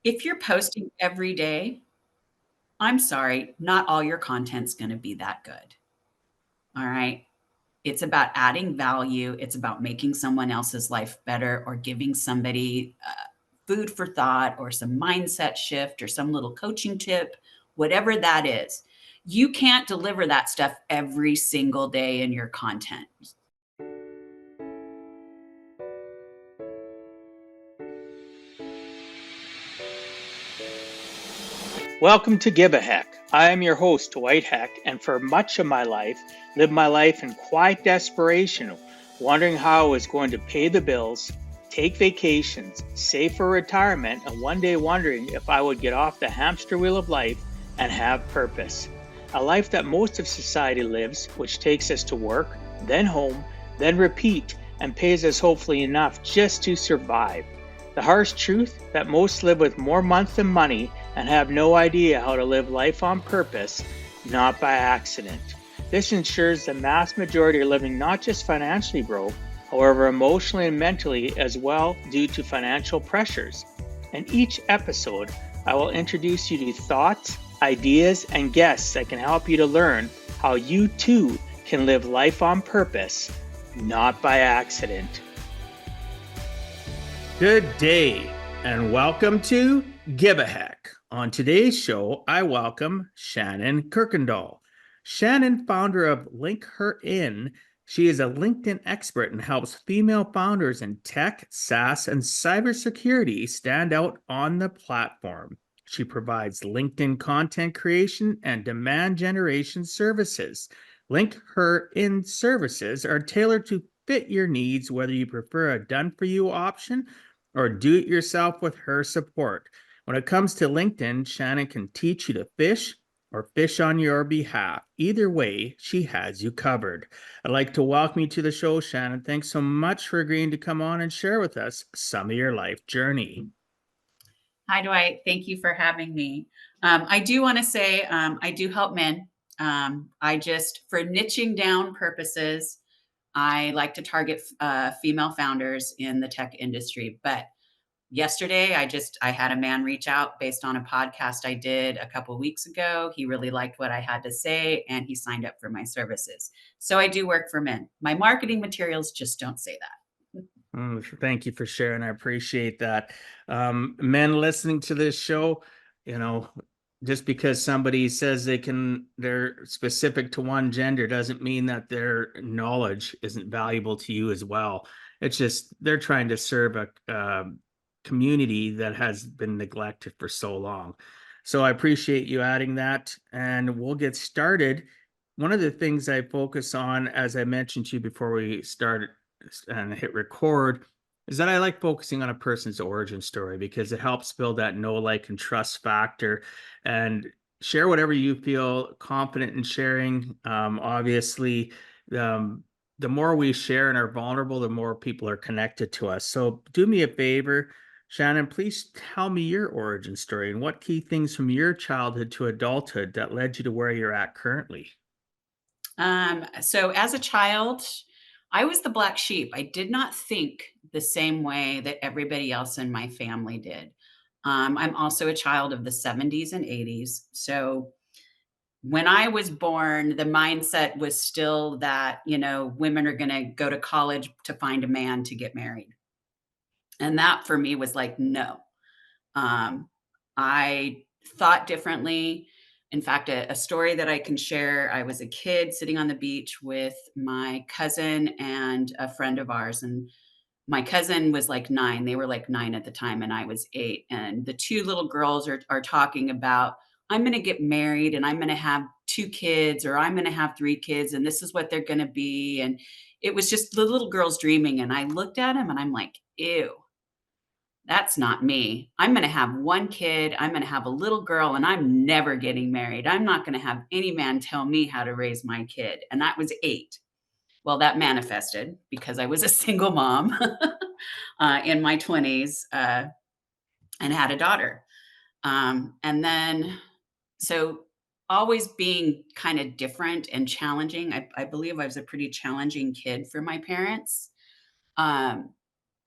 If you're posting every day, I'm sorry, not all your content's going to be that good. All right. It's about adding value. It's about making someone else's life better or giving somebody food for thought or some mindset shift or some little coaching tip, whatever that is. You can't deliver that stuff every single day in your content. Welcome to Give a Heck. I am your host, Dwight Heck, and for much of my life, lived my life in quiet desperation, wondering how I was going to pay the bills, take vacations, save for retirement, and one day wondering if I would get off the hamster wheel of life and have purpose. A life that most of society lives, which takes us to work, then home, then repeat, and pays us hopefully enough just to survive. The harsh truth that most live with more month than money and have no idea how to live life on purpose, not by accident. This ensures the mass majority are living not just financially broke, however emotionally and mentally as well due to financial pressures. In each episode, I will introduce you to thoughts, ideas, and guests that can help you to learn how you too can live life on purpose, not by accident. Good day and welcome to Give a Heck. On today's show, I welcome Shannon Kykendall. Shannon, founder of Link Her In. She is a LinkedIn expert and helps female founders in tech, SaaS, and cybersecurity stand out on the platform. She provides LinkedIn content creation and demand generation services. Link Her In services are tailored to fit your needs, whether you prefer a done-for-you option or do it yourself with her support. When it comes to LinkedIn, Shannon can teach you to fish or fish on your behalf. Either way, she has you covered. I'd like to welcome you to the show, Shannon. Thanks so much for agreeing to come on and share with us some of your life journey. Hi, Dwight. Thank you for having me. I do want to say I do help men. For niching down purposes, I like to target female founders in the tech industry. But yesterday, I had a man reach out based on a podcast I did a couple of weeks ago. He really liked what I had to say, and he signed up for my services. So I do work for men. My marketing materials just don't say that. Thank you for sharing. I appreciate that. Men listening to this show, just because somebody says they're specific to one gender doesn't mean that their knowledge isn't valuable to you as well. It's just they're trying to serve a community that has been neglected for so long. So I appreciate you adding that, and we'll get started. One of the things I focus on, as I mentioned to you before we started and hit record, is that I like focusing on a person's origin story because it helps build that know, like, and trust factor, and share whatever you feel confident in sharing. Obviously, the more we share and are vulnerable, the more people are connected to us. So do me a favor, Shannon, please tell me your origin story and what key things from your childhood to adulthood that led you to where you're at currently. So as a child, I was the black sheep. I did not think the same way that everybody else in my family did. I'm also a child of the 70s and 80s. So when I was born, the mindset was still that, women are going to go to college to find a man to get married. And that for me was like, no. Um, I thought differently. In fact, a story that I can share, I was a kid sitting on the beach with my cousin and a friend of ours. And my cousin was like 9. They were like 9 at the time, and I was 8. And the two little girls are talking about, I'm going to get married and I'm going to have 2 kids, or I'm going to have 3 kids, and this is what they're going to be. And it was just the little girls dreaming. And I looked at him and I'm like, ew, that's not me. I'm going to have 1 kid. I'm going to have a little girl, and I'm never getting married. I'm not going to have any man tell me how to raise my kid. And that was 8. Well, that manifested because I was a single mom in my 20s and had a daughter. And then, so always being kind of different and challenging. I believe I was a pretty challenging kid for my parents. Um,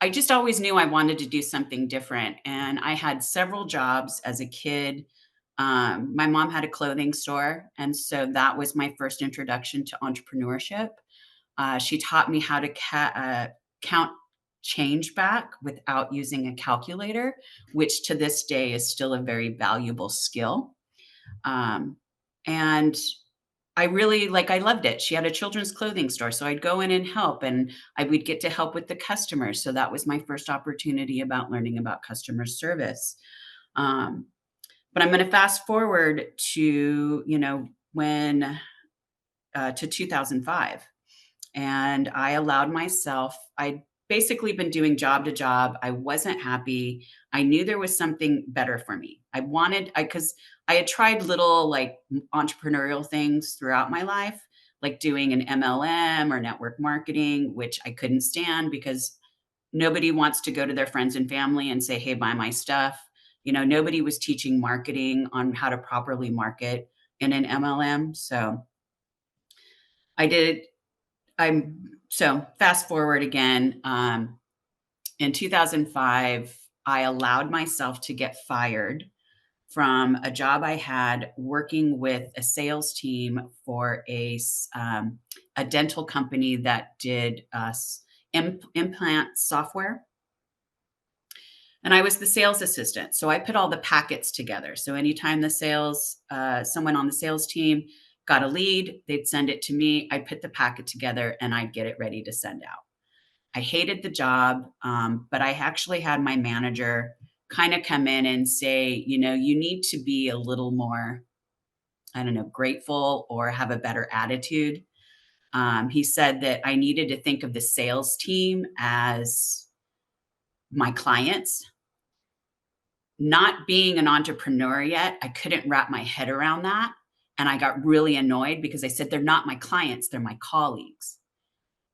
I just always knew I wanted to do something different. And I had several jobs as a kid. My mom had a clothing store. And so that was my first introduction to entrepreneurship. She taught me how to count change back without using a calculator, which to this day is still a very valuable skill. Um, and I loved it. She had a children's clothing store, so I'd go in and help, and I would get to help with the customers. So that was my first opportunity about learning about customer service. Um, but I'm going to fast forward to, when to 2005. And I allowed myself, I'd basically been doing job to job. I wasn't happy. I knew there was something better for me. Because I had tried little like entrepreneurial things throughout my life, like doing an MLM or network marketing, which I couldn't stand because nobody wants to go to their friends and family and say, hey, buy my stuff. Nobody was teaching marketing on how to properly market in an MLM. So I did so fast forward again. In 2005, I allowed myself to get fired from a job I had working with a sales team for a dental company that did implant software. And I was the sales assistant. So I put all the packets together. So anytime someone on the sales team got a lead, they'd send it to me. I'd put the packet together and I'd get it ready to send out. I hated the job, but I actually had my manager kind of come in and say, you need to be a little more, I don't know, grateful or have a better attitude. He said that I needed to think of the sales team as my clients. Not being an entrepreneur yet, I couldn't wrap my head around that. And I got really annoyed because I said, they're not my clients, they're my colleagues.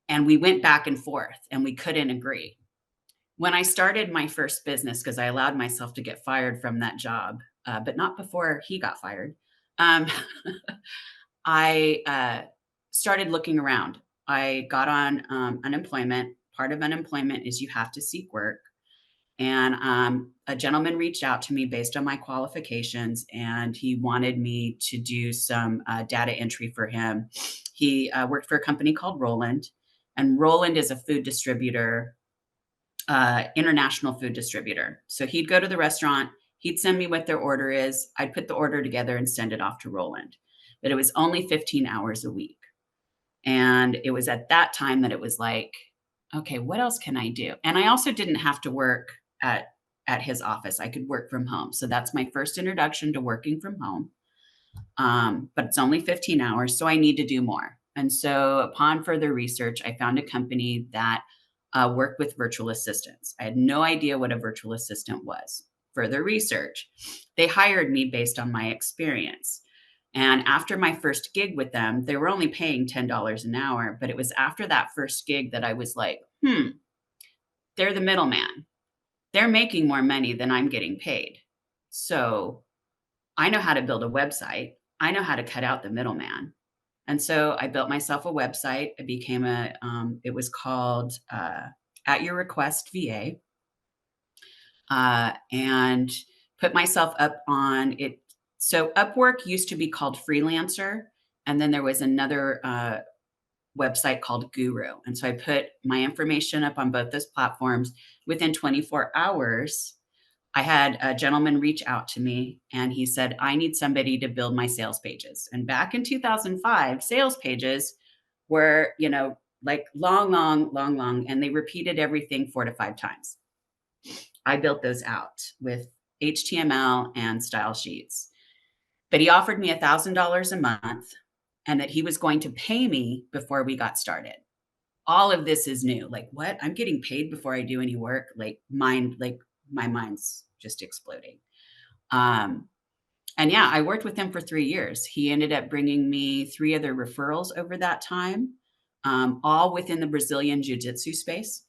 And we went back and forth and we couldn't agree. When I started my first business, because I allowed myself to get fired from that job, but not before he got fired, um, I started looking around. I got on unemployment. Part of unemployment is you have to seek work. And a gentleman reached out to me based on my qualifications, and he wanted me to do some data entry for him. He worked for a company called Roland, and Roland is a food distributor, international food distributor. So he'd go to the restaurant, he'd send me what their order is, I'd put the order together and send it off to Roland. But it was only 15 hours a week. And it was at that time that it was like, okay, what else can I do? And I also didn't have to work at his office. I could work from home. So that's my first introduction to working from home. But it's only 15 hours, so I need to do more. And so upon further research, I found a company that worked with virtual assistants. I had no idea what a virtual assistant was. Further research, they hired me based on my experience. And after my first gig with them, they were only paying $10 an hour. But it was after that first gig that I was like, they're the middleman. They're making more money than I'm getting paid. So I know how to build a website. I know how to cut out the middleman. And so I built myself a website. It became it was called At Your Request VA, and put myself up on it. So Upwork used to be called Freelancer. And then there was another website called Guru. And so I put my information up on both those platforms. Within 24 hours, I had a gentleman reach out to me and he said, I need somebody to build my sales pages. And back in 2005, sales pages were, like long, and they repeated everything 4 to 5 times. I built those out with HTML and style sheets. But he offered me $1,000 a month and that he was going to pay me before we got started. All of this is new. Like, what? I'm getting paid before I do any work? Like my mind's just exploding. And yeah, I worked with him for 3 years. He ended up bringing me 3 other referrals over that time, all within the Brazilian Jiu-Jitsu space.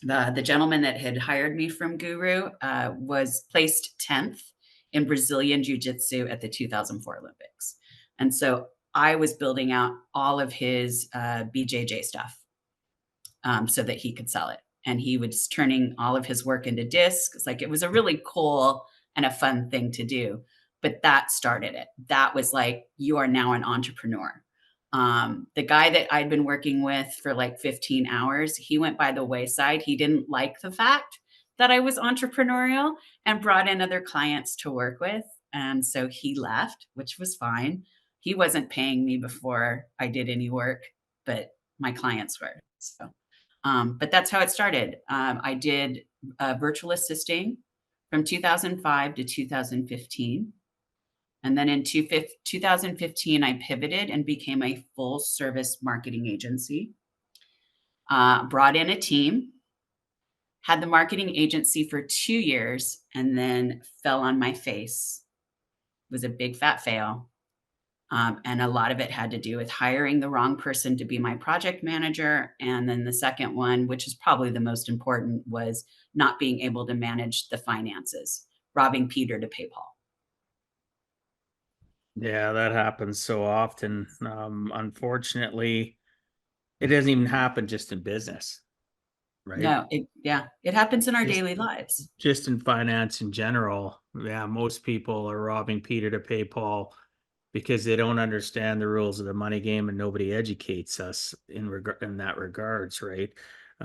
The gentleman that had hired me from Guru was placed 10th in Brazilian Jiu-Jitsu at the 2004 Olympics. And so I was building out all of his BJJ stuff so that he could sell it. and he was turning all of his work into discs. Like, it was a really cool and a fun thing to do. But that started it. That was like, you are now an entrepreneur. The guy that I'd been working with for like 15 hours, he went by the wayside. He didn't like the fact that I was entrepreneurial and brought in other clients to work with. And so he left, which was fine. He wasn't paying me before I did any work, but my clients were. So, but that's how it started. I did virtual assisting from 2005 to 2015. And then in 2015, I pivoted and became a full service marketing agency. Brought in a team, had the marketing agency for 2 years, and then fell on my face. It was a big fat fail. And a lot of it had to do with hiring the wrong person to be my project manager. And then the second one, which is probably the most important, was not being able to manage the finances, robbing Peter to pay Paul. Yeah, that happens so often. Unfortunately, it doesn't even happen just in business, right? No, it happens in our Just daily lives. just in finance in general. Yeah, most people are robbing Peter to pay Paul because they don't understand the rules of the money game, and nobody educates us in that regards, right?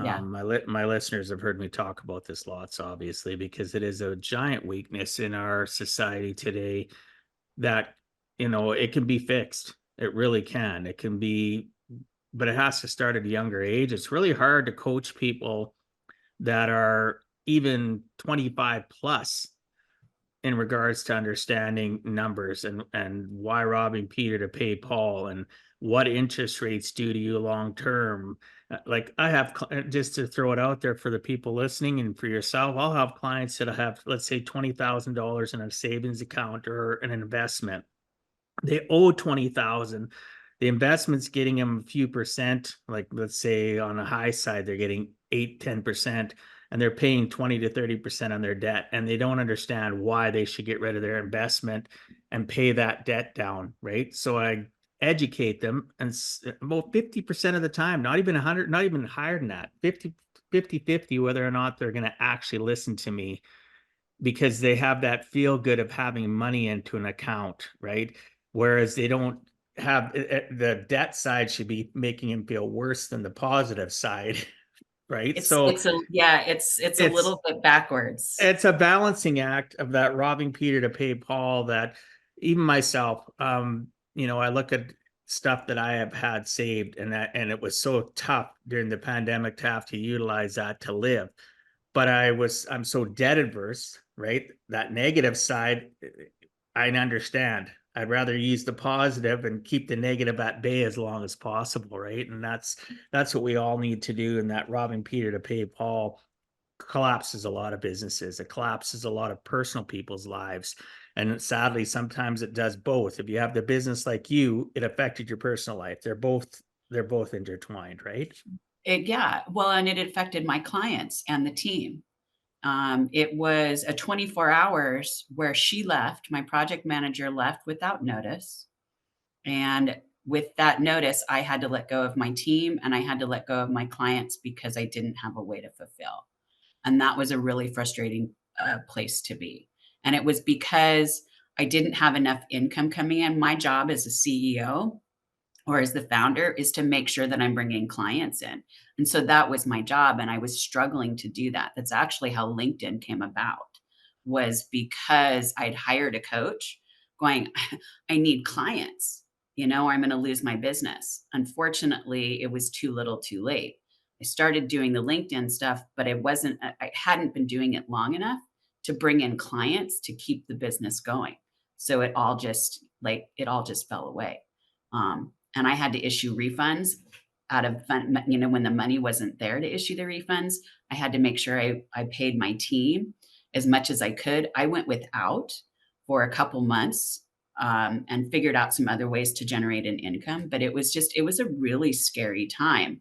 Yeah. My listeners have heard me talk about this lots, obviously, because it is a giant weakness in our society today that, it can be fixed. It really can. It can be, but it has to start at a younger age. It's really hard to coach people that are even 25 plus in regards to understanding numbers and why robbing Peter to pay Paul and what interest rates do to you long term. Like, I have, just to throw it out there for the people listening and for yourself, I'll have clients that have, let's say, $20,000 in a savings account or an investment. They owe 20,000. The investment's getting them a few percent, like, let's say on a high side, they're getting 8-10%, and they're paying 20 to 30% on their debt. And they don't understand why they should get rid of their investment and pay that debt down. Right. So I educate them, and about 50% of the time, not even 100, not even higher than that, 50, whether or not they're going to actually listen to me, because they have that feel good of having money into an account, right? Whereas they don't have the debt side should be making them feel worse than the positive side, right? So It's a it's little bit backwards. it's a balancing act of that robbing Peter to pay Paul, that even myself, I look at stuff that I have had saved, and it was so tough during the pandemic to have to utilize that to live. But I'm so debt adverse, right? That negative side, I understand. I'd rather use the positive and keep the negative at bay as long as possible, right? And that's what we all need to do. And that robbing Peter to pay Paul collapses a lot of businesses. It collapses a lot of personal people's lives. And sadly, sometimes it does both. If you have the business like you, it affected your personal life. They're both intertwined, right? Yeah. Well, and it affected my clients and the team. It was a 24 hours where she left, my project manager left without notice. And with that notice, I had to let go of my team and I had to let go of my clients because I didn't have a way to fulfill. And that was a really frustrating place to be. And it was because I didn't have enough income coming in. My job as a CEO or as the founder is to make sure that I'm bringing clients in. And so that was my job. And I was struggling to do that. That's actually how LinkedIn came about, was because I'd hired a coach going, I need clients, or I'm going to lose my business. Unfortunately, it was too little too late. I started doing the LinkedIn stuff, but I hadn't been doing it long enough to bring in clients to keep the business going. So it all just fell away. And I had to issue refunds out of when the money wasn't there to issue the refunds. I had to make sure I paid my team as much as I could. I went without for a couple months, and figured out some other ways to generate an income. But it was a really scary time.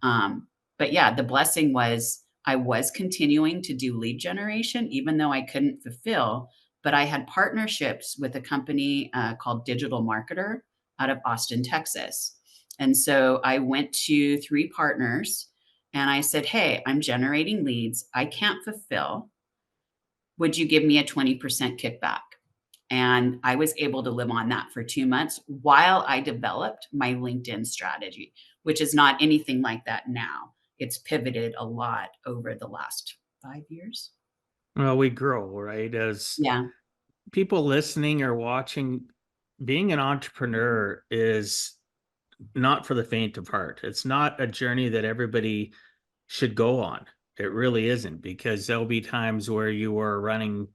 But yeah, the blessing was I was continuing to do lead generation, even though I couldn't fulfill. But I had partnerships with a company called Digital Marketer out of Austin, Texas. And so I went to 3 partners And I said, hey, I'm generating leads I can't fulfill. Would you give me a 20% kickback? And I was able to live on that for 2 months while I developed my LinkedIn strategy, which is not anything like that now. It's pivoted a lot over the last 5 years. Well, we grow, right? As Yeah. people listening or watching, being an entrepreneur is not for the faint of heart. It's not a journey that everybody should go on. It really isn't, because there'll be times where you are running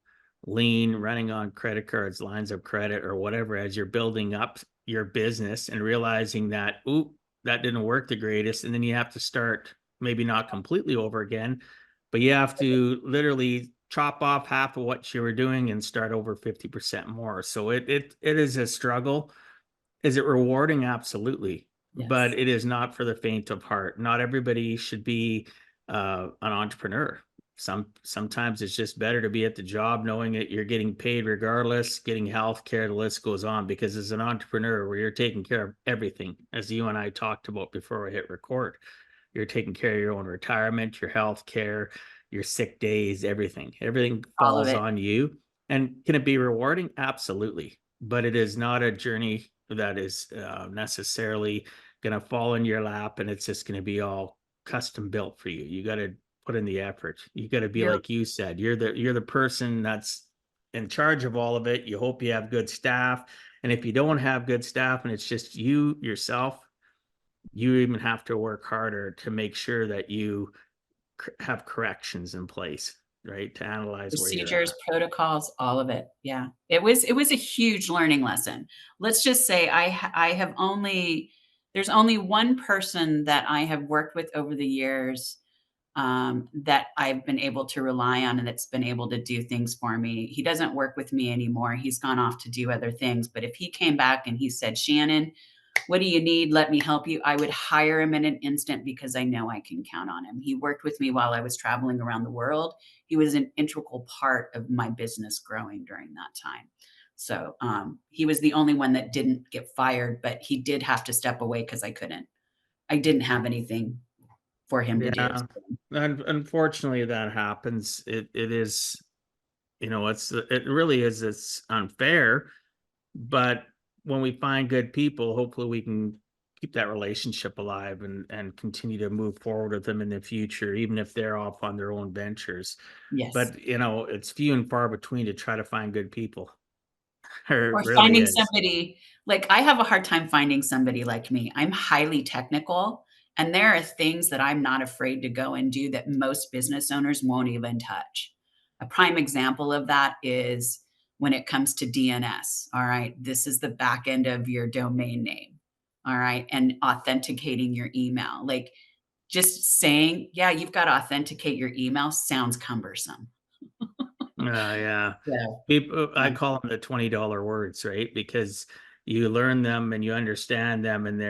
lean, running on credit cards, lines of credit, or whatever, as you're building up your business and realizing that, ooh, that didn't work the greatest. And then you have to start, maybe not completely over again, but you have to literally chop off half of what you were doing and start over 50% more. So it is a struggle. Is it rewarding? Absolutely. But Yes. it is not for the faint of heart. Not everybody should be an entrepreneur. Sometimes it's just better to be at the job knowing that you're getting paid regardless, getting health care, the list goes on. Because as an entrepreneur, where you're taking care of everything, as you and I talked about before we hit record, you're taking care of your own retirement, your health care, your sick days, everything. Everything All of falls it. on you. And can it be rewarding? Absolutely. But it is not a journey that is necessarily going to fall in your lap and it's just going to be all custom built for you. You got to put in the effort. You got to be, You're like you said, you're the person that's in charge of all of it. You hope you have good staff. And if you don't have good staff and it's just you yourself, you even have to work harder to make sure that you have corrections in place, right? To analyze where you're procedures, at. protocols, all of it. Yeah. It was a huge learning lesson. Let's just say I have only there's only one person that I have worked with over the years, that I've been able to rely on and that's been able to do things for me. He doesn't work with me anymore. He's gone off to do other things. But if he came back and he said, Shannon, what do you need? Let me help you. I would hire him in an instant because I know I can count on him. He worked with me while I was traveling around the world. He was an integral part of my business growing during that time. So he was the only one that didn't get fired, but he did have to step away because I didn't have anything for him to do. Yeah. And unfortunately that happens. It is, it really is, it's unfair. But when we find good people, hopefully we can keep that relationship alive and continue to move forward with them in the future, even if they're off on their own ventures. Yes. But it's few and far between to try to find good people. It Or really finding is. somebody like, I have a hard time finding somebody like me. I'm highly technical, and there are things that I'm not afraid to go and do that most business owners won't even touch. A prime example of that is when it comes to DNS, all right? This is the back end of your domain name, all right? And authenticating your email. Like, just saying, "Yeah, you've got to authenticate your email," sounds cumbersome. Yeah. So, People, I yeah. call them the $20 words, right? Because you learn them and you understand them and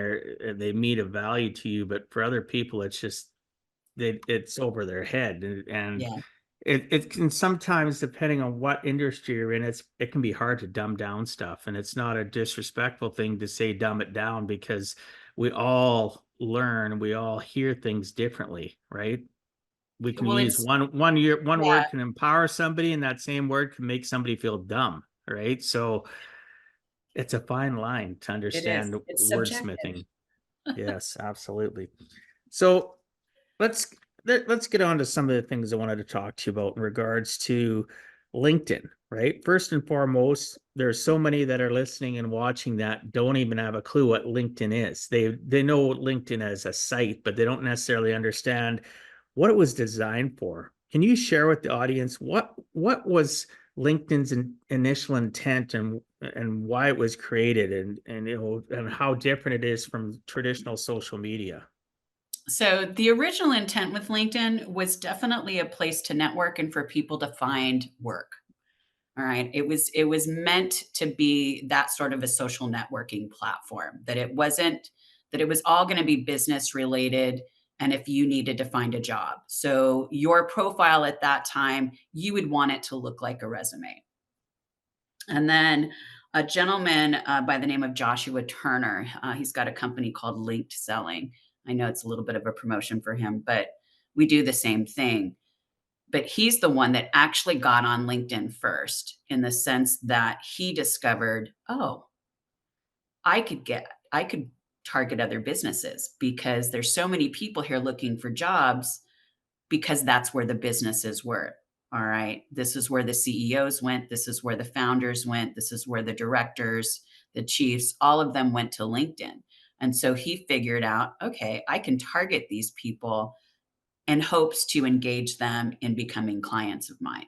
they meet a value to you. But for other people, it's just it's over their head. And Yeah. it can sometimes, depending on what industry you're in, it can be hard to dumb down stuff. And it's not a disrespectful thing to say dumb it down, because we all learn, we all hear things differently, right? We can Well, use it's one yeah, word can empower somebody, and that same word can make somebody feel dumb, right? So it's a fine line to it is. understand It's subjective. wordsmithing. Yes, absolutely. So let's let's get on to some of the things I wanted to talk to you about in regards to LinkedIn, right? First and foremost, there's so many that are listening and watching that don't even have a clue what LinkedIn is. They know LinkedIn as a site, but they don't necessarily understand what it was designed for. Can you share with the audience what was LinkedIn's initial intent, and why it was created, and and how different it is from traditional social media? So the original intent with LinkedIn was definitely a place to network and for people to find work. All right. It was meant to be that sort of a social networking platform, that it was all going to be business related and if you needed to find a job. So your profile at that time, you would want it to look like a resume. And then a gentleman by the name of Joshua Turner, he's got a company called Linked Selling. I know it's a little bit of a promotion for him, but we do the same thing. But he's the one that actually got on LinkedIn first, in the sense that he discovered, oh, I could target other businesses because there's so many people here looking for jobs, because that's where the businesses were. All right. This is where the CEOs went. This is where the founders went. This is where the directors, the chiefs, all of them went to LinkedIn. And so he figured out, okay, I can target these people in hopes to engage them in becoming clients of mine.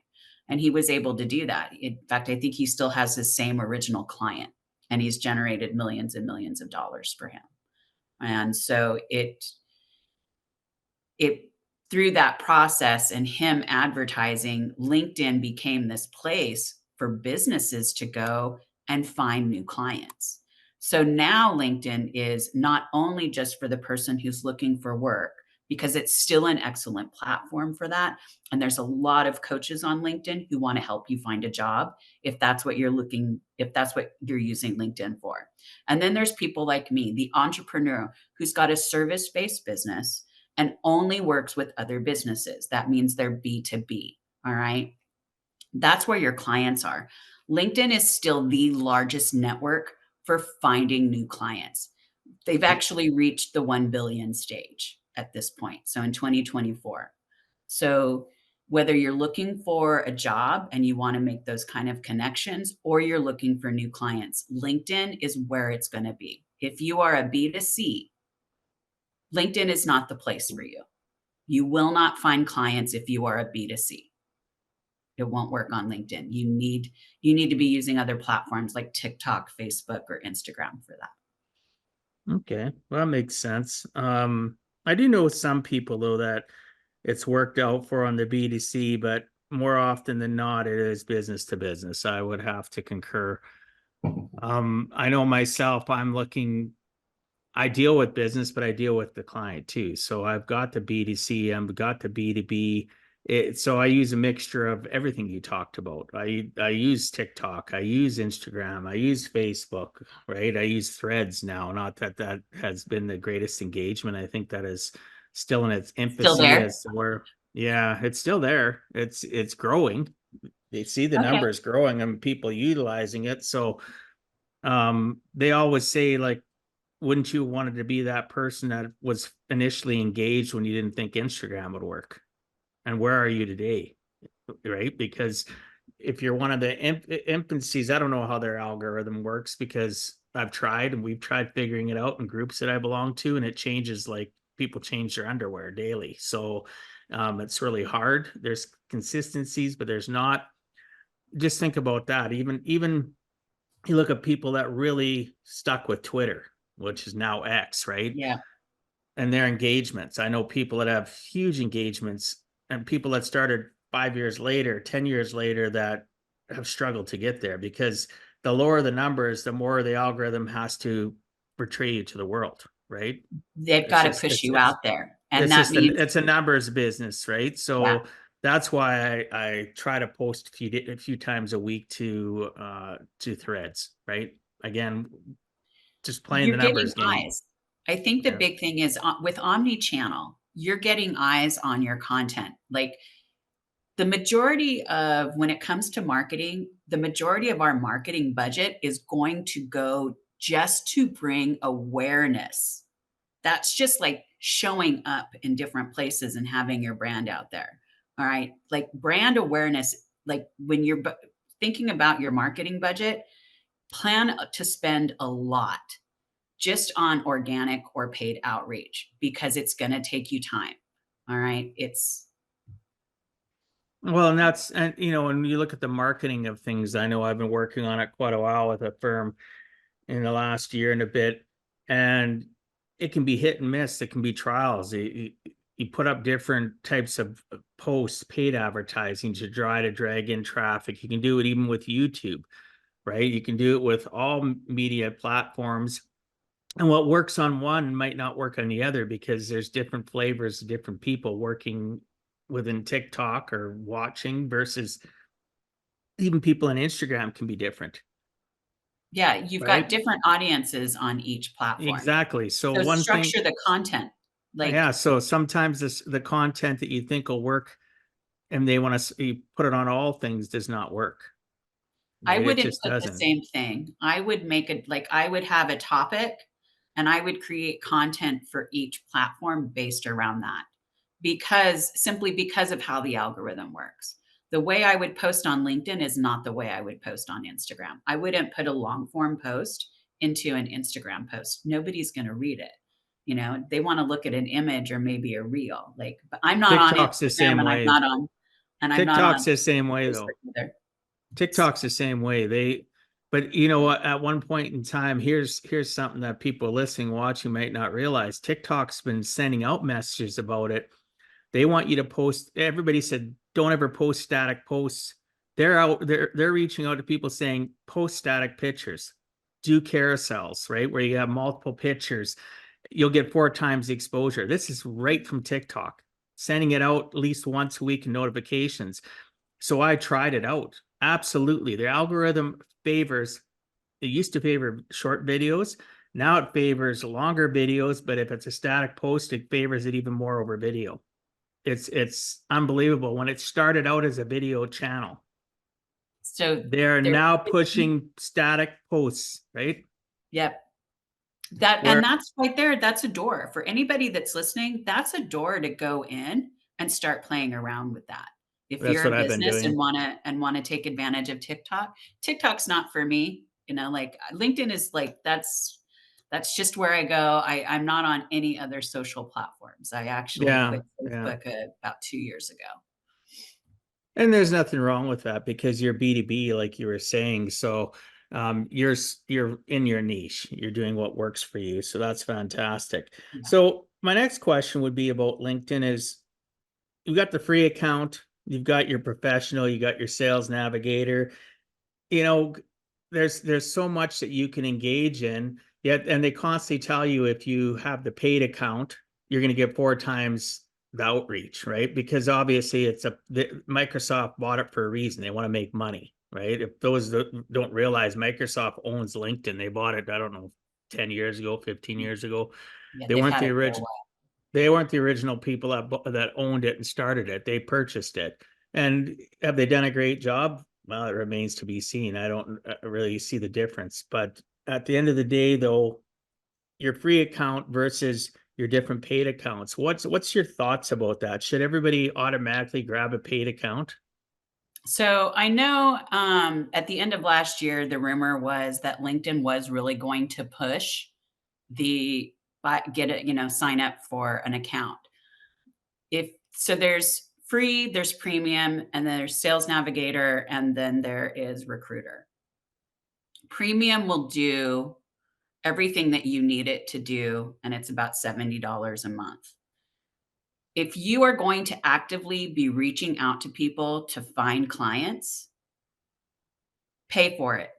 And he was able to do that. In fact, I think he still has his same original client, and he's generated millions and millions of dollars for him. And so it through that process and him advertising, LinkedIn became this place for businesses to go and find new clients. So now LinkedIn is not only just for the person who's looking for work, because it's still an excellent platform for that. And there's a lot of coaches on LinkedIn who want to help you find a job if that's what if that's what you're using LinkedIn for. And then there's people like me, the entrepreneur who's got a service-based business and only works with other businesses. That means they're B2B. All right. That's where your clients are. LinkedIn is still the largest network for finding new clients. They've actually reached the 1 billion stage at this point. So in 2024. So whether you're looking for a job and you want to make those kind of connections, or you're looking for new clients, LinkedIn is where it's going to be. If you are a B2C, LinkedIn is not the place for you. You will not find clients if you are a B2C. It won't work on LinkedIn. You need to be using other platforms like TikTok, Facebook, or Instagram for that. Okay, well, that makes sense. I do know some people though that it's worked out for on the B2C, but more often than not, it is business to business. I would have to concur. I know myself, I deal with business, but I deal with the client too. So I've got the B2C, I've got the B2B. So I use a mixture of everything you talked about. I use TikTok, I use Instagram, I use Facebook, right? I use Threads now. Not that that has been the greatest engagement. I think that is still in its Still infancy there? as to where, yeah, it's still there. It's growing. They see the Okay. numbers growing and people utilizing it. So they always say, like, wouldn't you wanted to be that person that was initially engaged when you didn't think Instagram would work? And where are you today? Right? Because if you're one of the infancies, I don't know how their algorithm works, because I've tried and we've tried figuring it out in groups that I belong to, and it changes like people change their underwear daily. So it's really hard. There's consistencies, but there's not. Just think about that. Even you look at people that really stuck with Twitter, which is now X, right? Yeah. And their engagements. I know people that have huge engagements and people that started 5 years later, 10 years later, that have struggled to get there, because the lower the numbers, the more the algorithm has to portray you to the world, right? They've It's got to just, push you out there. And it's that just means, it's a numbers business, right? yeah, So that's why I try to post a few times a week to Threads, right? Again, just playing you're the getting numbers game. eyes. I think the Yeah. big thing is with omni-channel, you're getting eyes on your content. Like the majority of when it comes to marketing, the majority of our marketing budget is going to go just to bring awareness. That's just like showing up in different places and having your brand out there. All right. Like brand awareness, like when you're thinking about your marketing budget, plan to spend a lot just on organic or paid outreach, because it's going to take you time. All right. Well, and when you look at the marketing of things, I know I've been working on it quite a while with a firm in the last year and a bit, and it can be hit and miss. It can be trials. You put up different types of posts, paid advertising to try to drag in traffic. You can do it even with YouTube, right? You can do it with all media platforms. And what works on one might not work on the other, because there's different flavors, different people working within TikTok or watching, versus even people on Instagram can be different, Yeah, you've got right? different audiences on each platform. Exactly. So So one thing, structure the content Like, Yeah. So sometimes the content that you think will work and they want to you put it on all things does not work, I right? It wouldn't just put the doesn't. same thing. I would make it like I would have a topic and I would create content for each platform based around that. Because simply because of how the algorithm works. The way I would post on LinkedIn is not the way I would post on Instagram. I wouldn't put a long form post into an Instagram post. Nobody's going to read it. You know, they want to look at an image or maybe a reel. Like, but I'm not on TikTok's the Instagram same and I'm way. not on TikTok's the same way Facebook though. either. TikTok's the same way. But you know what? At one point in time, here's something that people listening, watching might not realize. TikTok's been sending out messages about it. They want you to post. Everybody said, don't ever post static posts. They're reaching out to people saying, post static pictures, do carousels, right? Where you have multiple pictures, you'll get 4 times the exposure. This is right from TikTok, sending it out at least once a week in notifications. So I tried it out. Absolutely. The algorithm favors, it used to favor short videos. Now it favors longer videos, but if it's a static post, it favors it even more over video. It's unbelievable. When it started out as a video channel, So they're there, now pushing static posts, right? yep. That Where and that's right there, that's a door. For anybody that's listening, that's a door to go in and start playing around with that. If that's you're what a I've been business and doing. wanna take advantage of TikTok, TikTok's not for me, you know, like, LinkedIn is like that's just where I go. I'm not on any other social platforms. I actually Yeah, quit yeah. Facebook, about 2 years ago. And there's nothing wrong with that because you're B2B, like you were saying. So you're in your niche. You're doing what works for you. So that's fantastic. Yeah. So my next question would be about LinkedIn is you got the free account, you've got your professional, you got your sales navigator. You know, there's so much that you can engage in. Yet, and they constantly tell you if you have the paid account, you're going to get 4 times the outreach, right? Because obviously Microsoft bought it for a reason. They want to make money, right? If those don't realize Microsoft owns LinkedIn, they bought it, I don't know, 10 years ago, 15 years ago. Yeah, They they've weren't had the it for a original while. they weren't the original people that owned it and started it. They purchased it. And have they done a great job? Well, it remains to be seen. I don't really see the difference. But at the end of the day, though, your free account versus your different paid accounts. What's your thoughts about that? Should everybody automatically grab a paid account? So I know at the end of last year, the rumor was that LinkedIn was really going to push the get it, you know, sign up for an account. If so, there's free, there's premium, and then there's Sales Navigator, and then there is Recruiter. Premium will do everything that you need it to do, and it's about $70 a month. If you are going to actively be reaching out to people to find clients, pay for it.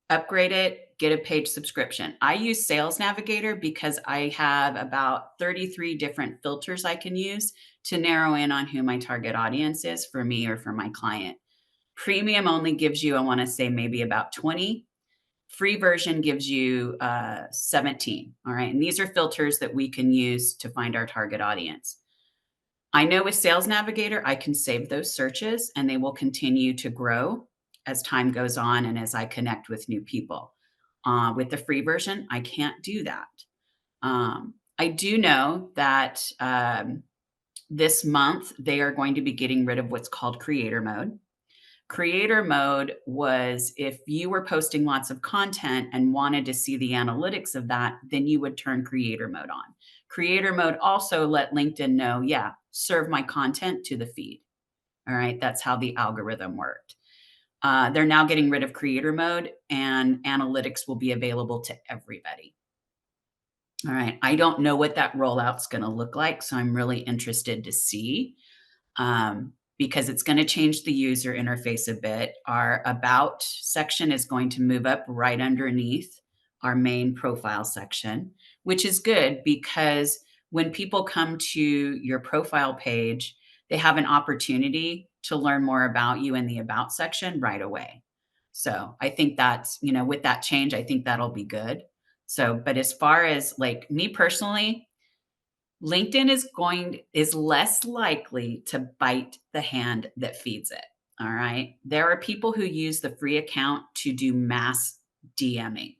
Upgrade it, get a paid subscription. I use Sales Navigator because I have about 33 different filters I can use to narrow in on who my target audience is for me or for my client. Premium only gives you, I want to say, maybe about 20. Free version gives you 17. All right. And these are filters that we can use to find our target audience. I know with Sales Navigator, I can save those searches and they will continue to grow as time goes on and as I connect with new people. With the free version, I can't do that. I do know that this month they are going to be getting rid of what's called creator mode. Creator mode was if you were posting lots of content and wanted to see the analytics of that, then you would turn creator mode on. Creator mode also let LinkedIn know, yeah, serve my content to the feed. All right, that's how the algorithm worked. They're now getting rid of creator mode and analytics will be available to everybody. All right, I don't know what that rollout's going to look like, so I'm really interested to see because it's going to change the user interface a bit. Our About section is going to move up right underneath our main profile section, which is good because when people come to your profile page, they have an opportunity to learn more about you in the About section right away. So I think that's, you know, with that change, I think that'll be good. So, but as far as like me personally, LinkedIn is less likely to bite the hand that feeds it. All right. There are people who use the free account to do mass DMing.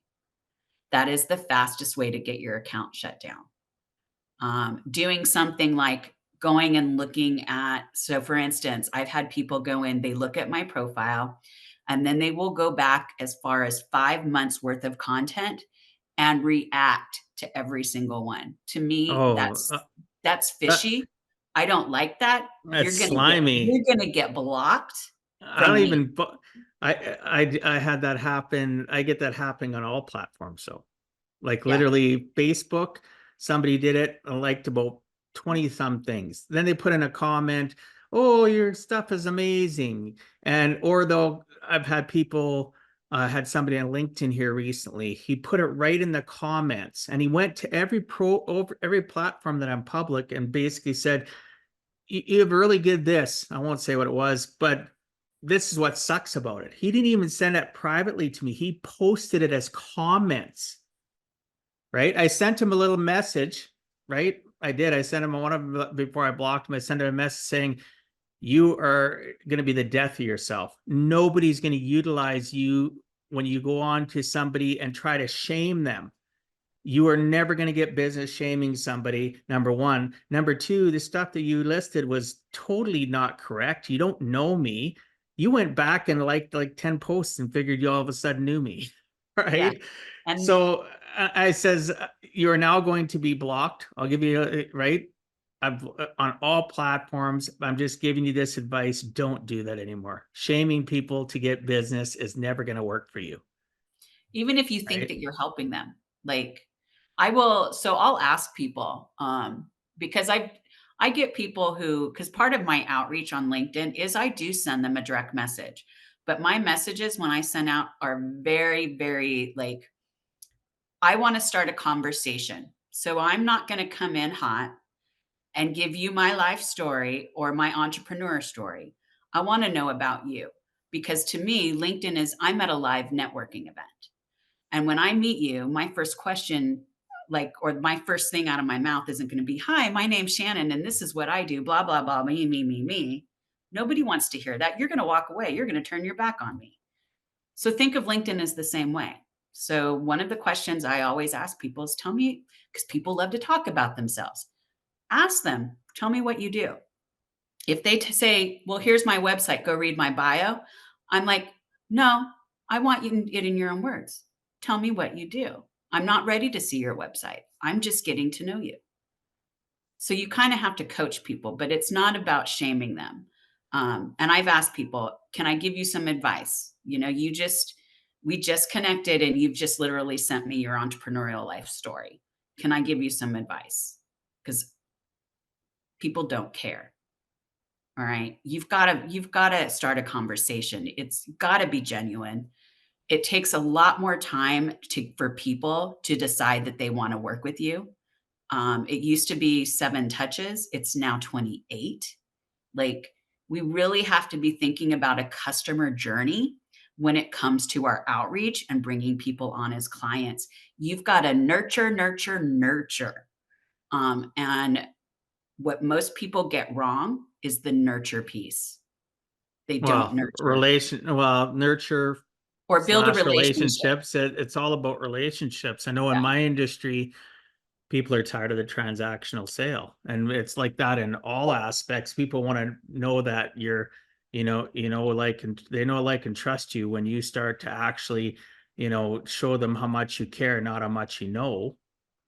That is the fastest way to get your account shut down. Doing something like going and looking at, so for instance, I've had people go in, they look at my profile, and then they will go back as far as 5 months worth of content and react to every single one. To me, Oh, that's that fishy. I don't like that. that's slimy. You're gonna get blocked I don't from me. even, I had that happen. I get that happening on all platforms. So like Yeah, literally Facebook, somebody did it and liked about 20 some things. Then they put in a comment, oh, your stuff is amazing. And, or though I've had people, had somebody on LinkedIn here recently, he put it right in the comments and he went to over every platform that I'm public and basically said, you have really good this. I won't say what it was, but this is what sucks about it. He didn't even send it privately to me. He posted it as comments, right? I sent him a little message, right? I did. I sent him one of them before I blocked him. I sent him a message saying, you are going to be the death of yourself. Nobody's going to utilize you when you go on to somebody and try to shame them. You are never going to get business shaming somebody, number one. Number two, the stuff that you listed was totally not correct. You don't know me. You went back and liked like 10 posts and figured you all of a sudden knew me, yeah. right? And So I says, you are now going to be blocked. I'll give you, right? I've on all platforms. I'm just giving you this advice. Don't do that anymore. Shaming people to get business is never going to work for you, even if you think right? that you're helping them, like I will, so I'll ask people, because I get people who, because part of my outreach on LinkedIn is I do send them a direct message, but my messages when I send out are very, very like, I want to start a conversation. So I'm not going to come in hot and give you my life story or my entrepreneur story. I want to know about you because to me, LinkedIn is I'm at a live networking event. And when I meet you, my first question, like, or my first thing out of my mouth isn't going to be, hi, my name's Shannon, and this is what I do, blah, blah, blah, me, me, me, me. Nobody wants to hear that. You're going to walk away. You're going to turn your back on me. So think of LinkedIn as the same way. So one of the questions I always ask people is tell me, because people love to talk about themselves. Ask them, tell me what you do. If they say, well, here's my website, go read my bio, I'm like, no, I want it in your own words. Tell me what you do. I'm not ready to see your website. I'm just getting to know you. So you kind of have to coach people, but it's not about shaming them. And I've asked people, can I give you some advice? You know, we just connected and you've just literally sent me your entrepreneurial life story. Can I give you some advice? Because people don't care. All right. You've got to start a conversation. It's got to be genuine. It takes a lot more time for people to decide that they want to work with you. It used to be 7 touches. It's now 28. Like we really have to be thinking about a customer journey when it comes to our outreach and bringing people on as clients. You've got to nurture, nurture, nurture. And what most people get wrong is the nurture piece. They don't nurture Nurture or build a slash relationship. relationships. It's all about relationships. I know in Yeah. my industry, people are tired of the transactional sale, and it's like that in all aspects. People want to know that you're, like, and they know, like, and trust you when you start to actually, show them how much you care, not how much you know.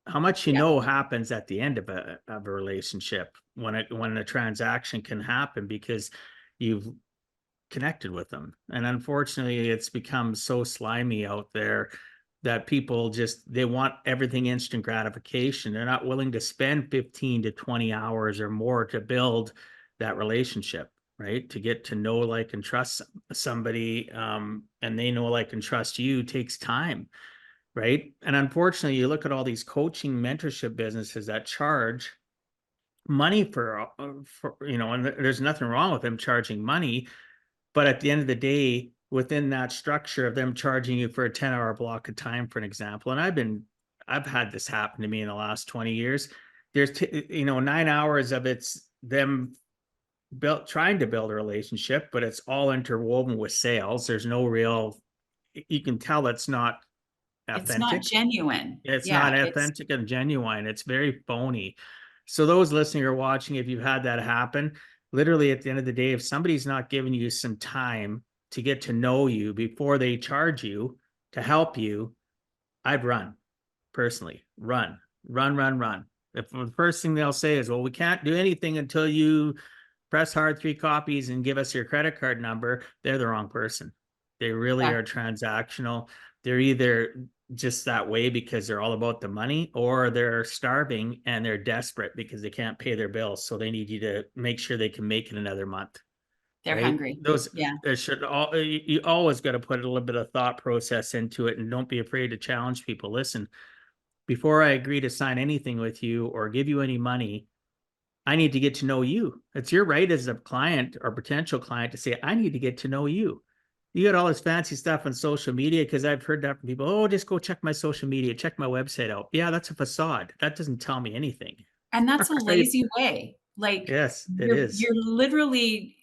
How much you Yeah. know happens at the end of a relationship when a transaction can happen because you've connected with them. And unfortunately, it's become so slimy out there that people just they want everything instant gratification. They're not willing to spend 15 to 20 hours or more to build that relationship, right? To get to know, like, and trust somebody, and they know, like, and trust you takes time, right? And unfortunately, you look at all these coaching mentorship businesses that charge money for and there's nothing wrong with them charging money, but at the end of the day, within that structure of them charging you for a 10-hour block of time, for an example, and I've had this happen to me in the last 20 years. there's 9 hours of it's them trying to build a relationship, but it's all interwoven with sales. There's no real, you can tell it's not It's not authentic. genuine. It's Yeah, not it's authentic and genuine. It's very phony. So those listening or watching, if you've had that happen, literally at the end of the day, if somebody's not giving you some time to get to know you before they charge you to help you, I'd run. Personally, run. If the first thing they'll say is, well, we can't do anything until you press hard 3 copies and give us your credit card number, they're the wrong person. They really yeah, are transactional. They're either just that way because they're all about the money, or they're starving and they're desperate because they can't pay their bills. So they need you to make sure they can make it another month. they're Right? hungry. Those Yeah. there should all you always got to put a little bit of thought process into it, and don't be afraid to challenge people. Listen, before I agree to sign anything with you or give you any money, I need to get to know you. It's your right as a client or potential client to say, I need to get to know you. You got all this fancy stuff on social media, because I've heard that from people. Oh, just go check my social media, check my website out. Yeah, that's a facade. That doesn't tell me anything. And that's a Right? lazy way. Like, Yes, it you're is. literally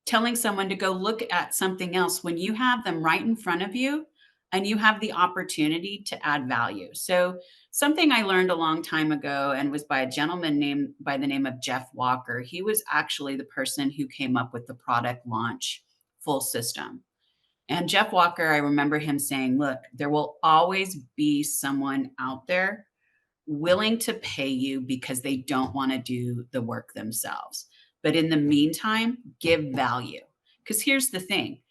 telling someone to go look at something else when you have them right in front of you and you have the opportunity to add value. So, something I learned a long time ago and was by a gentleman named by the name of Jeff Walker. He was actually the person who came up with the product launch full system. And Jeff Walker, I remember him saying, look, there will always be someone out there willing to pay you because they don't want to do the work themselves. But in the meantime, give value. Because here's the thing,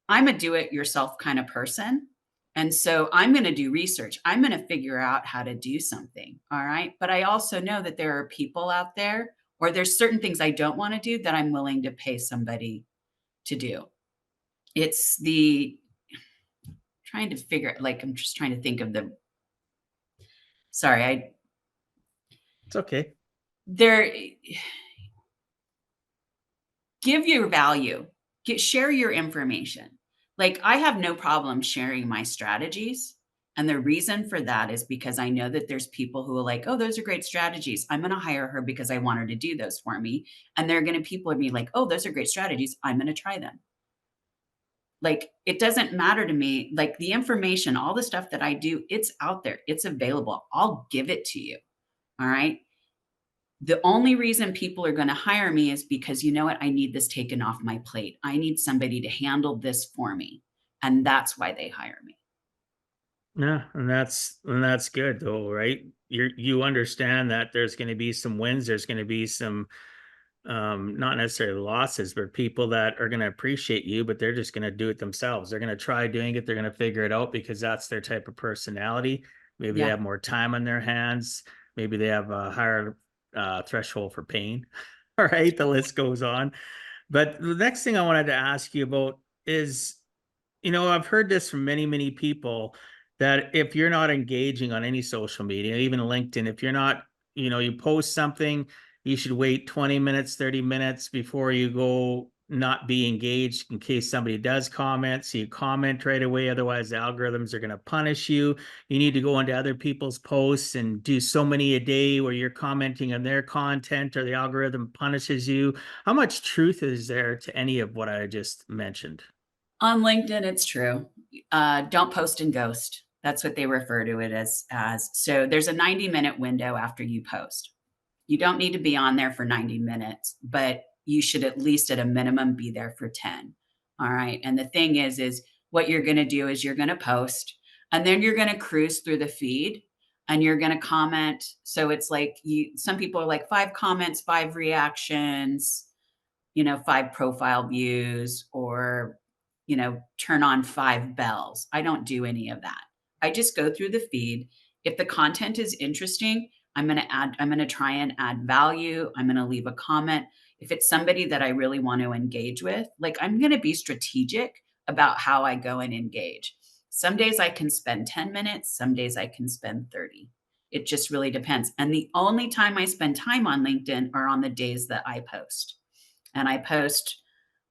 I'm a do it yourself kind of person. And so I'm going to do research. I'm going to figure out how to do something. All right. But I also know that there are people out there, or there's certain things I don't want to do that I'm willing to pay somebody to do. It's the trying to figure, like, I'm just trying to think of the, sorry, It's okay. there, give your value, share your information. Like, I have no problem sharing my strategies. And the reason for that is because I know that there's people who are like, oh, those are great strategies. I'm going to hire her because I want her to do those for me. And they're going to, people are be like, oh, those are great strategies. I'm going to try them. Like, it doesn't matter to me. Like, the information, all the stuff that I do, it's out there, it's available. I'll give it to you. All right. The only reason people are going to hire me is because, you know what? I need this taken off my plate. I need somebody to handle this for me. And that's why they hire me. Yeah, and that's good though, right? You understand that there's going to be some wins, there's going to be some not necessarily losses, but people that are going to appreciate you, but they're just going to do it themselves. They're going to try doing it, they're going to figure it out because that's their type of personality. Maybe they Yeah. have more time on their hands, maybe they have a higher threshold for pain. All right, the list goes on. But the next thing I wanted to ask you about is, I've heard this from many, many people, that if you're not engaging on any social media, even LinkedIn, if you're not, you post something, you should wait 20 minutes, 30 minutes before you go not be engaged in case somebody does comment. So you comment right away. Otherwise, the algorithms are going to punish you. You need to go into other people's posts and do so many a day where you're commenting on their content, or the algorithm punishes you. How much truth is there to any of what I just mentioned? On LinkedIn, it's true. Don't post and ghost. That's what they refer to it as. So there's a 90-minute window after you post. You don't need to be on there for 90 minutes, but you should at least at a minimum be there for 10. All right. And the thing is what you're going to do is you're going to post, and then you're going to cruise through the feed and you're going to comment. So it's like some people are like 5 comments, 5 reactions, 5 profile views, or, turn on 5 bells. I don't do any of that. I just go through the feed. If the content is interesting, I'm going to try and add value. I'm going to leave a comment. If it's somebody that I really want to engage with, like, I'm going to be strategic about how I go and engage. Some days I can spend 10 minutes, some days I can spend 30. It just really depends. And the only time I spend time on LinkedIn are on the days that I post. And I post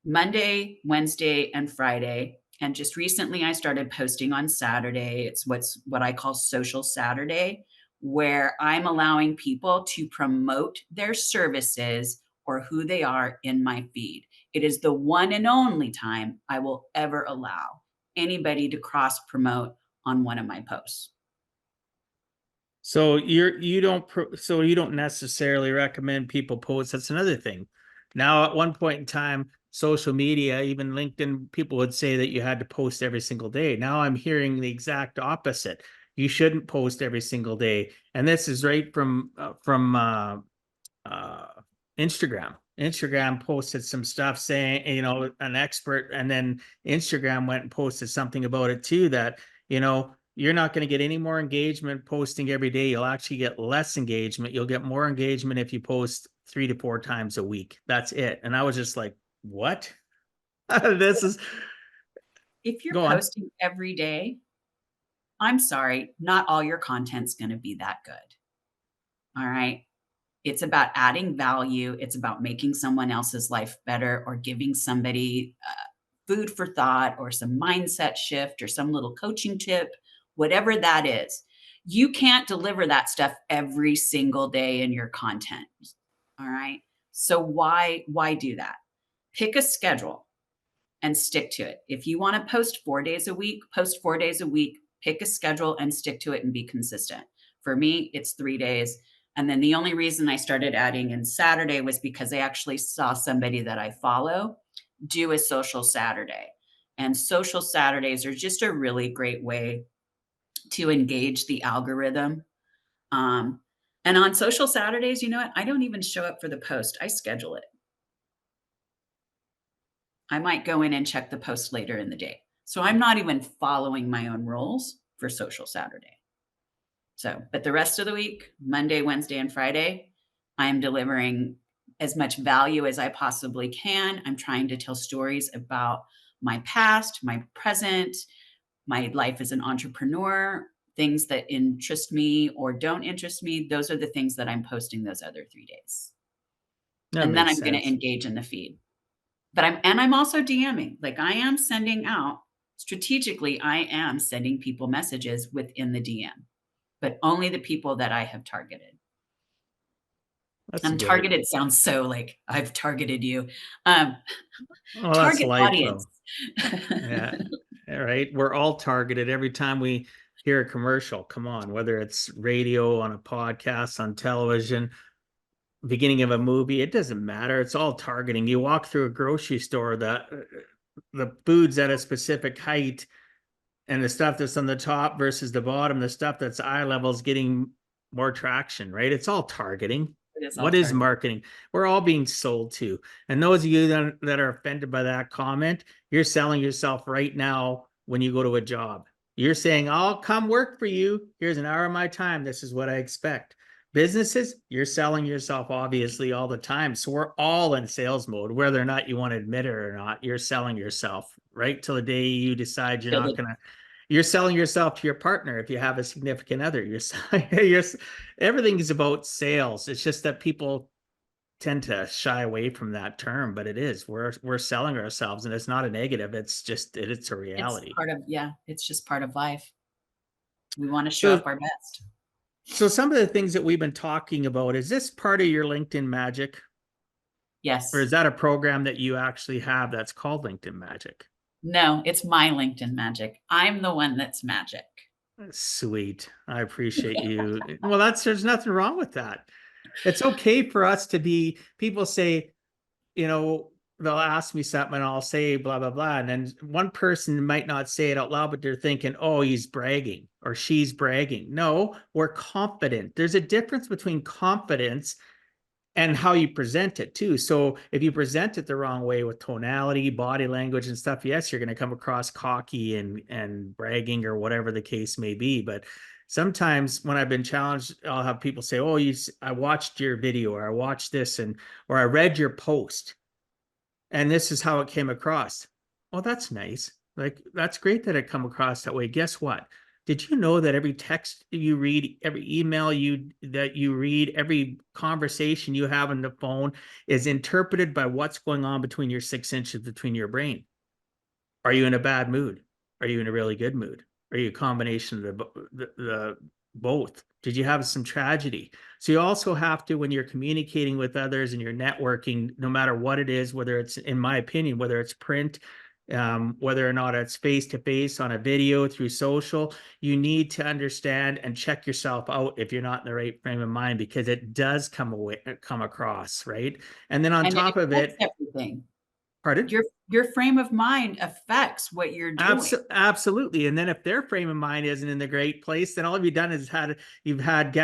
Monday, Wednesday, and Friday. And just recently I started posting on Saturday. It's what I call social Saturday, where I'm allowing people to promote their services or who they are in my feed. It is the one and only time I will ever allow anybody to cross promote on one of my posts. So you don't necessarily recommend people post. That's another thing. Now, at one point in time, social media, even LinkedIn, people would say that you had to post every single day. Now I'm hearing the exact opposite. You shouldn't post every single day. And this is right from uh, Instagram. Instagram posted some stuff saying, an expert, and then Instagram went and posted something about it too, that, you're not going to get any more engagement posting every day. You'll actually get less engagement. You'll get more engagement if you post 3 to 4 times a week. That's it. And I was just like, what? This is, If you're go on. posting every day, I'm sorry, not all your content's going to be that good. All right. It's about adding value. It's about making someone else's life better or giving somebody food for thought or some mindset shift or some little coaching tip, whatever that is. You can't deliver that stuff every single day in your content. All right. So why do that? Pick a schedule and stick to it. If you want to post 4 days a week, post 4 days a week, pick a schedule and stick to it and be consistent. For me, it's 3 days. And then the only reason I started adding in Saturday was because I actually saw somebody that I follow do a social Saturday. And social Saturdays are just a really great way to engage the algorithm. Um, and on social Saturdays, you know what? I don't even show up for the post, I schedule it. I might go in and check the post later in the day. So I'm not even following my own rules for social Saturday. So, but the rest of the week, Monday, Wednesday, and Friday, I'm delivering as much value as I possibly can. I'm trying to tell stories about my past, my present, my life as an entrepreneur, things that interest me or don't interest me. Those are the things that I'm posting those other 3 days. That And then makes I'm going to sense. engage in the feed. But I'm also DMing. Like I am sending out strategically, I am sending people messages within the DM, but only the people that I have targeted. That's And good. targeted sounds so like I've targeted you. Um, Well, that's target life audience. though. Yeah. All right. We're all targeted every time we hear a commercial. Come on, whether it's radio, on a podcast, on television, beginning of a movie, it doesn't matter. It's all targeting. You walk through a grocery store, the food's at a specific height, and the stuff that's on the top versus the bottom, the stuff that's eye level is getting more traction, right? It's all targeting. It is all What is targeted. marketing? We're all being sold to. And those of you that are offended by that comment, you're selling yourself right now when you go to a job. You're saying, I'll come work for you. Here's an hour of my time. This is what I expect. Businesses, you're selling yourself obviously all the time. So we're all in sales mode, whether or not you want to admit it or not. You're selling yourself right till the day you decide you're not going to. You're selling yourself to your partner if you have a significant other. Everything is about sales. It's just that people tend to shy away from that term, but it is. We're selling ourselves, and it's not a negative. It's a It's reality. part of, yeah, it's just part of life. We want to show So up our best. so some of the things that we've been talking about, is this part of your LinkedIn Magic? Or Yes. is that a program that you actually have that's called LinkedIn Magic? No, it's my LinkedIn magic. I'm the one that's magic. Sweet. I appreciate you. Well, there's nothing wrong with that. It's okay for us to be, people say, they'll ask me something and I'll say blah, blah, blah. And then one person might not say it out loud, but they're thinking, oh, he's bragging or she's bragging. No, we're confident. There's a difference between confidence and how you present it too. So if you present it the wrong way with tonality, body language and stuff, yes, you're going to come across cocky and bragging or whatever the case may be. But sometimes when I've been challenged, I'll have people say, oh, I watched your video, or I watched this, or I read your post and this is how it came across. Well, that's nice. Like, that's great that it come across that way. Guess what? Did you know that every text you read, every email that you read, every conversation you have on the phone is interpreted by what's going on between your 6 inches between your brain? Are you in a bad mood? Are you in a really good mood? Are you a combination of the both? Did you have some tragedy? So you also have to, when you're communicating with others and you're networking, no matter what it is, whether it's, in my opinion, whether it's print, whether or not it's face to face on a video through social, you need to understand and check yourself out if you're not in the right frame of mind, because it does come across, right? And then on And it top of affects it, everything. pardon? Your frame of mind affects what you're doing. Absolutely. And then if their frame of mind isn't in the great place, then all you've done is you've had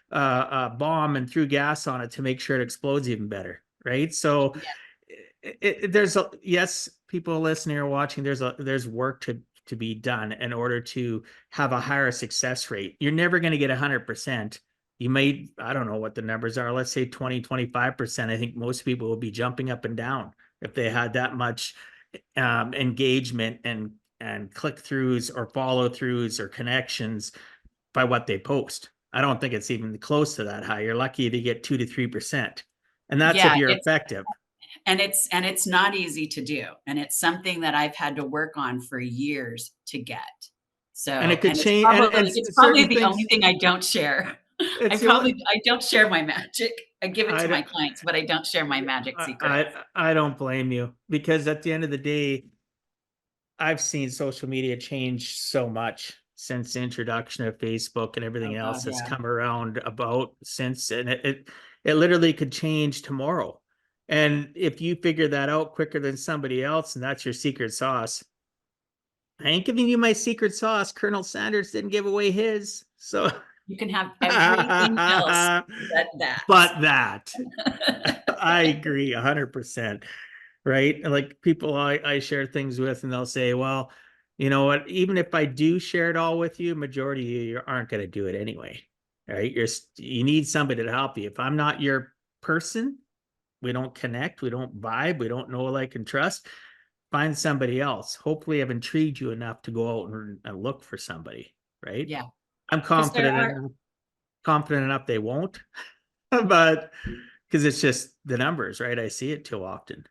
a bomb and threw gas on it to make sure it explodes even better, right? So Yeah. there's a, yes, people listening or watching, there's work to be done in order to have a higher success rate. You're never going to get 100%. You may, I don't know what the numbers are, let's say 20-25%. I think most people will be jumping up and down if they had that much engagement and click throughs or follow throughs or connections by what they post. I don't think it's even close to that high. You're lucky to get 2 to 3%, and that's if Yeah, you're it's effective. and it's not easy to do, and it's something that I've had to work on for years to get. And it So, could and change, and it's probably certain the only things. thing I don't share. It's the only. I don't share my magic. I give it to my I clients, but I don't share my magic secrets. I don't blame you, because at the end of the day, I've seen social media change so much since the introduction of Facebook and Oh everything God, else that's yeah. come around about since, and it literally could change tomorrow. And if you figure that out quicker than somebody else, and that's your secret sauce, I ain't giving you my secret sauce. Colonel Sanders didn't give away his, so You can have everything else but that. but that. I agree 100%. Right? Like people I share things with, and they'll say, well, you know what, even if I do share it all with you, majority of you aren't going to do it anyway. Right? You need somebody to help you. If I'm not your person, we don't connect, we don't vibe, we don't know, like, and trust, find somebody else. Hopefully I've intrigued you enough to go out and look for somebody, right? Yeah, I'm because there are confident enough they won't, but because it's just the numbers, right? I see it too often.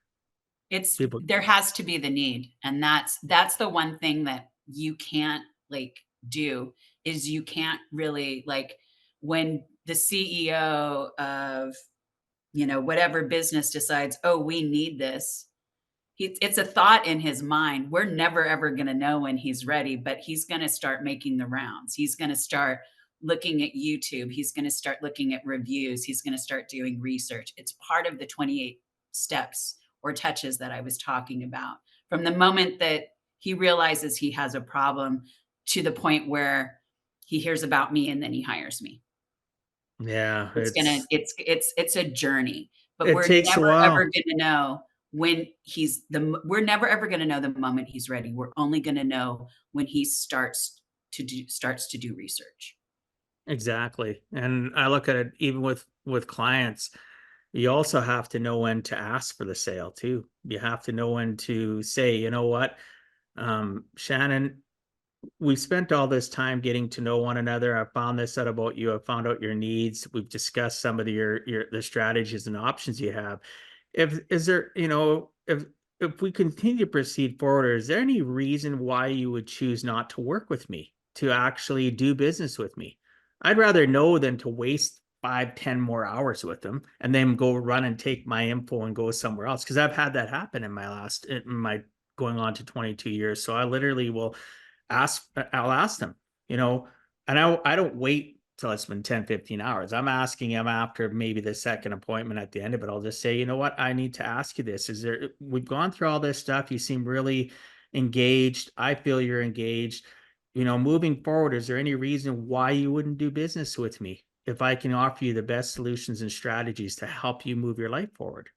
People. there has to be the need, and that's the one thing that you can't like do is you can't really like when the CEO of whatever business decides, oh, we need this. It's a thought in his mind. We're never ever going to know when he's ready, but he's going to start making the rounds. He's going to start looking at YouTube. He's going to start looking at reviews. He's going to start doing research. It's part of the 28 steps or touches that I was talking about. From the moment that he realizes he has a problem to the point where he hears about me and then he hires me. Yeah, It's a journey, but it takes a while. we're never ever going to know the moment he's ready. We're only going to know when he starts to do research. Exactly. And I look at it even with clients, you also have to know when to ask for the sale too. You have to know when to say, you know what, Shannon, we've spent all this time getting to know one another. I found this out about you. I found out your needs. We've discussed some of the strategies and options you have. If is there, if we continue to proceed forward, is there any reason why you would choose not to work with me, to actually do business with me? I'd rather know than to waste 5, 10 more hours with them and then go run and take my info and go somewhere else. Cause I've had that happen in my going on to 22 years. So I literally I'll ask them, and I don't wait till it's been 10, 15 hours. I'm asking them after maybe the second appointment at the end of it. I'll just say, you know what, I need to ask you this. We've gone through all this stuff. You seem really engaged. I feel you're engaged. Moving forward, is there any reason why you wouldn't do business with me if I can offer you the best solutions and strategies to help you move your life forward?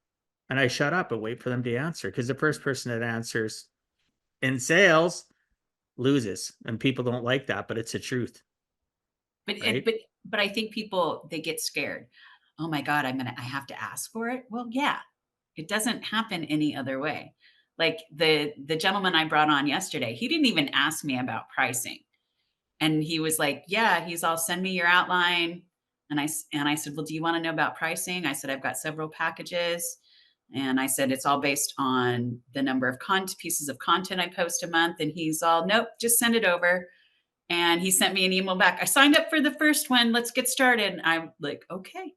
And I shut up and wait for them to answer, because the first person that answers in sales loses, and people don't like that, but it's the truth, But right? but I think people they get scared. Oh my God, I have to ask for it. Well, yeah, it doesn't happen any other way. Like the gentleman I brought on yesterday, he didn't even ask me about pricing. And he was like, yeah, he's all send me your outline. And I said, well, do you want to know about pricing? I said, I've got several packages. And I said, it's all based on the number of pieces of content I post a month. And he's all, nope, just send it over. And he sent me an email back. I signed up for the first one. Let's get started. And I'm like, okay,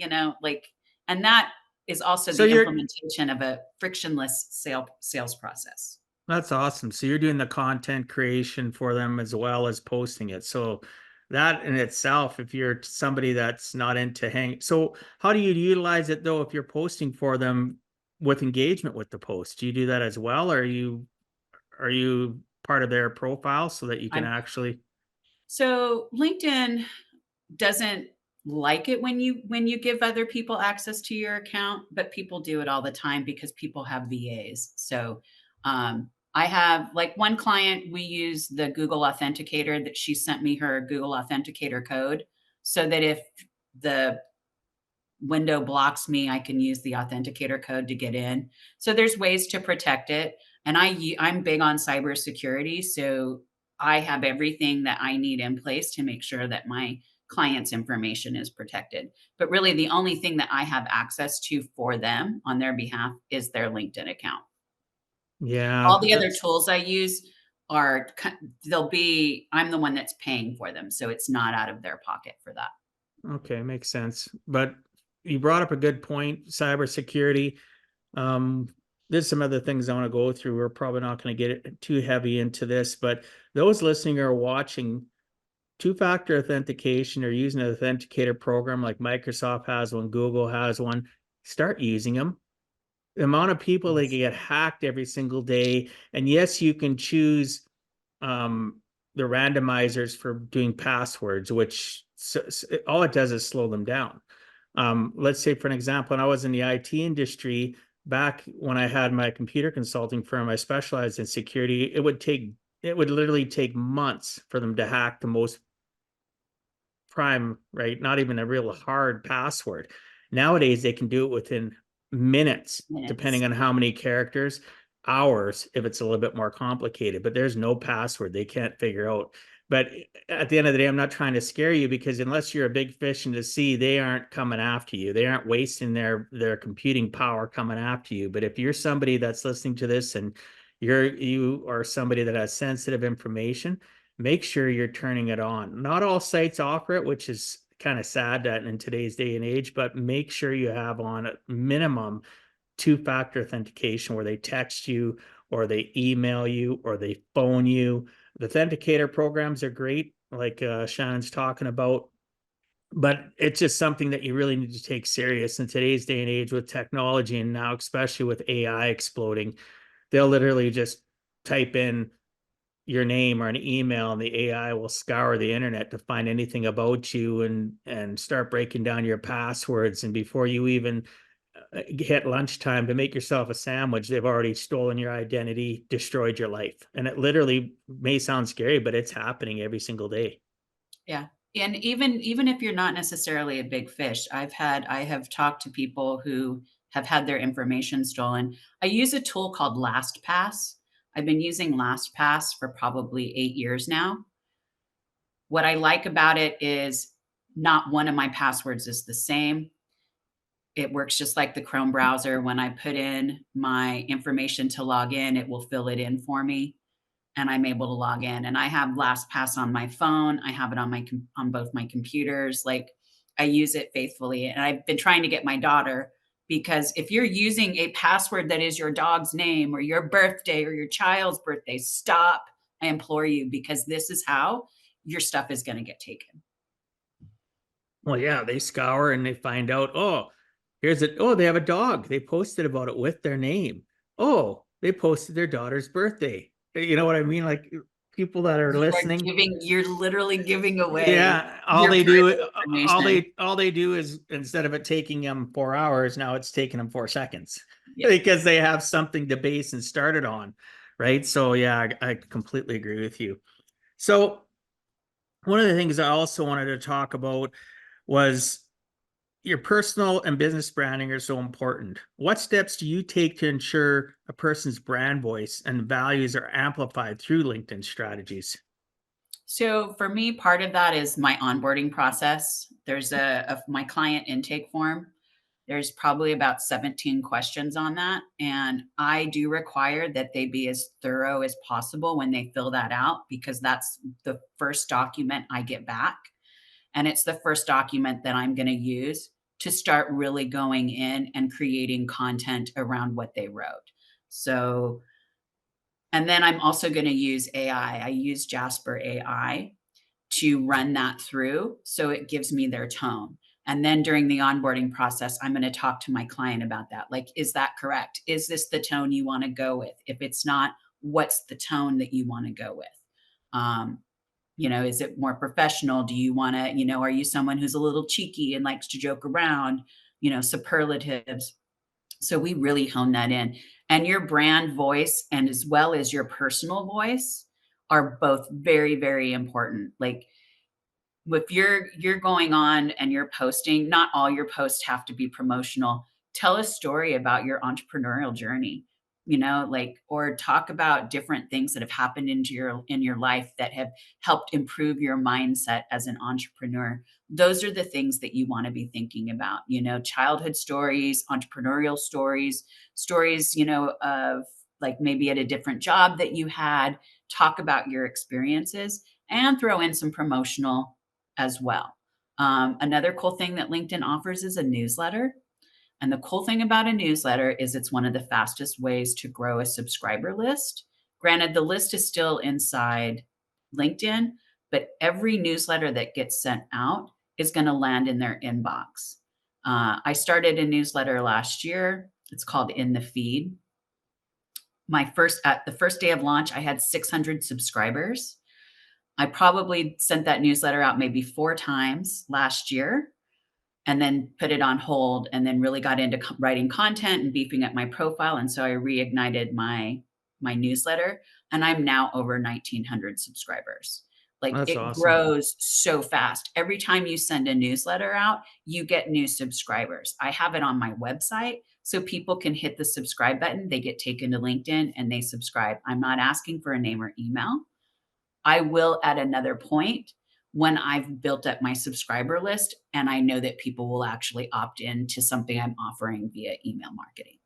and that is also So the you're implementation of a frictionless sales process. That's awesome. So you're doing the content creation for them as well as posting it. So that in itself, if you're somebody that's not into so how do you utilize it though if you're posting for them with engagement with the post? Do you do that as well? Or are you part of their profile so that you can I'm actually So LinkedIn doesn't like it when you give other people access to your account, but people do it all the time because people have VAs. So I have like one client, we use the Google Authenticator that she sent me her Google Authenticator code so that if the window blocks me, I can use the authenticator code to get in. So there's ways to protect it. And I'm big on cybersecurity. So I have everything that I need in place to make sure that my client's information is protected. But really, the only thing that I have access to for them on their behalf is their LinkedIn account. yeah, All the other that's tools I use I'm the one that's paying for them. So it's not out of their pocket for that. okay, makes sense. But you brought up a good point, cybersecurity. Um, there's some other things I want to go through. We're probably not going to get it too heavy into this, but those listening or watching, two-factor authentication or using an authenticator program like Microsoft has one, Google has one, start using them. The amount of people that Yes. get hacked every single day, and yes, you can choose the randomizers for doing passwords, which all it does is slow them down. Let's say, for an example, when I was in the IT industry, back when I had my computer consulting firm, I specialized in security. It would literally take months for them to hack the most prime, right? Not even a real hard password. Nowadays, they can do it within minutes, depending Minutes. on how many characters, hours, if it's a little bit more complicated, but there's no password they can't figure out. But at the end of the day, I'm not trying to scare you because unless you're a big fish in the sea, they aren't coming after you. They aren't wasting their computing power coming after you. But if you're somebody that's listening to this and you are somebody that has sensitive information, make sure you're turning it on. Not all sites offer it, which is kind of sad that in today's day and age, but make sure you have on a minimum two-factor authentication where they text you or they email you or they phone you. The authenticator programs are great, like Shannon's talking about, but it's just something that you really need to take serious in today's day and age with technology, and now especially with AI exploding. They'll literally just type in your name or an email and the AI will scour the internet to find anything about you and start breaking down your passwords. And before you even hit lunchtime to make yourself a sandwich, they've already stolen your identity, destroyed your life. And it literally may sound scary, but it's happening every single day. Yeah. And even if you're not necessarily a big fish, I have talked to people who have had their information stolen. I use a tool called LastPass. I've been using LastPass for probably 8 years now. What I like about it is not one of my passwords is the same. It works just like the Chrome browser. When I put in my information to log in, it will fill it in for me and I'm able to log in. And I have LastPass on my phone. I have it on on both my computers. Like I use it faithfully. And I've been trying to get my daughter because if you're using a password that is your dog's name or your birthday or your child's birthday, stop. I implore you because this is how your stuff is going to get taken. Well, yeah, they scour and they find out, oh, here's it. Oh, they have a dog. They posted about it with their name. Oh, they posted their daughter's birthday. You know what I mean? Like people that are listening. You're literally giving away Yeah, your private information. all they do is instead of it taking them 4 hours, now it's taking them 4 seconds Yeah. because they have something to base and start it on, right? So yeah, I completely agree with you. So one of the things I also wanted to talk about was your personal and business branding are so important. What steps do you take to ensure a person's brand voice and values are amplified through LinkedIn strategies? So for me, part of that is my onboarding process. There's my client intake form. There's probably about 17 questions on that. And I do require that they be as thorough as possible when they fill that out, because that's the first document I get back. And it's the first document that I'm going to use to start really going in and creating content around what they wrote. So, and then I'm also going to use AI. I use Jasper AI to run that through. So it gives me their tone. And then during the onboarding process, I'm going to talk to my client about that. Like, is that correct? Is this the tone you want to go with? If it's not, what's the tone that you want to go with? Um, is it more professional? Do you want to, are you someone who's a little cheeky and likes to joke around, superlatives? So we really hone that in. And your brand voice and as well as your personal voice are both very, very important. Like, if you're going on and you're posting, not all your posts have to be promotional. Tell a story about your entrepreneurial journey, like, or talk about different things that have happened in your life that have helped improve your mindset as an entrepreneur. Those are the things that you want to be thinking about, childhood stories, entrepreneurial stories, stories, of like maybe at a different job that you had. Talk about your experiences and throw in some promotional as well. Another cool thing that LinkedIn offers is a newsletter. And the cool thing about a newsletter is it's one of the fastest ways to grow a subscriber list. Granted, the list is still inside LinkedIn, but every newsletter that gets sent out is going to land in their inbox. I started a newsletter last year. It's called In the Feed. At the first day of launch, I had 600 subscribers. I probably sent that newsletter out maybe 4 times last year and then put it on hold, and then really got into writing content and beefing up my profile. And so I reignited my newsletter, and I'm now over 1,900 subscribers. Like, That's it awesome. grows so fast. Every time you send a newsletter out, you get new subscribers. I have it on my website so people can hit the subscribe button. They get taken to LinkedIn and they subscribe. I'm not asking for a name or email. I will at another point when I've built up my subscriber list and I know that people will actually opt in to something I'm offering via email marketing.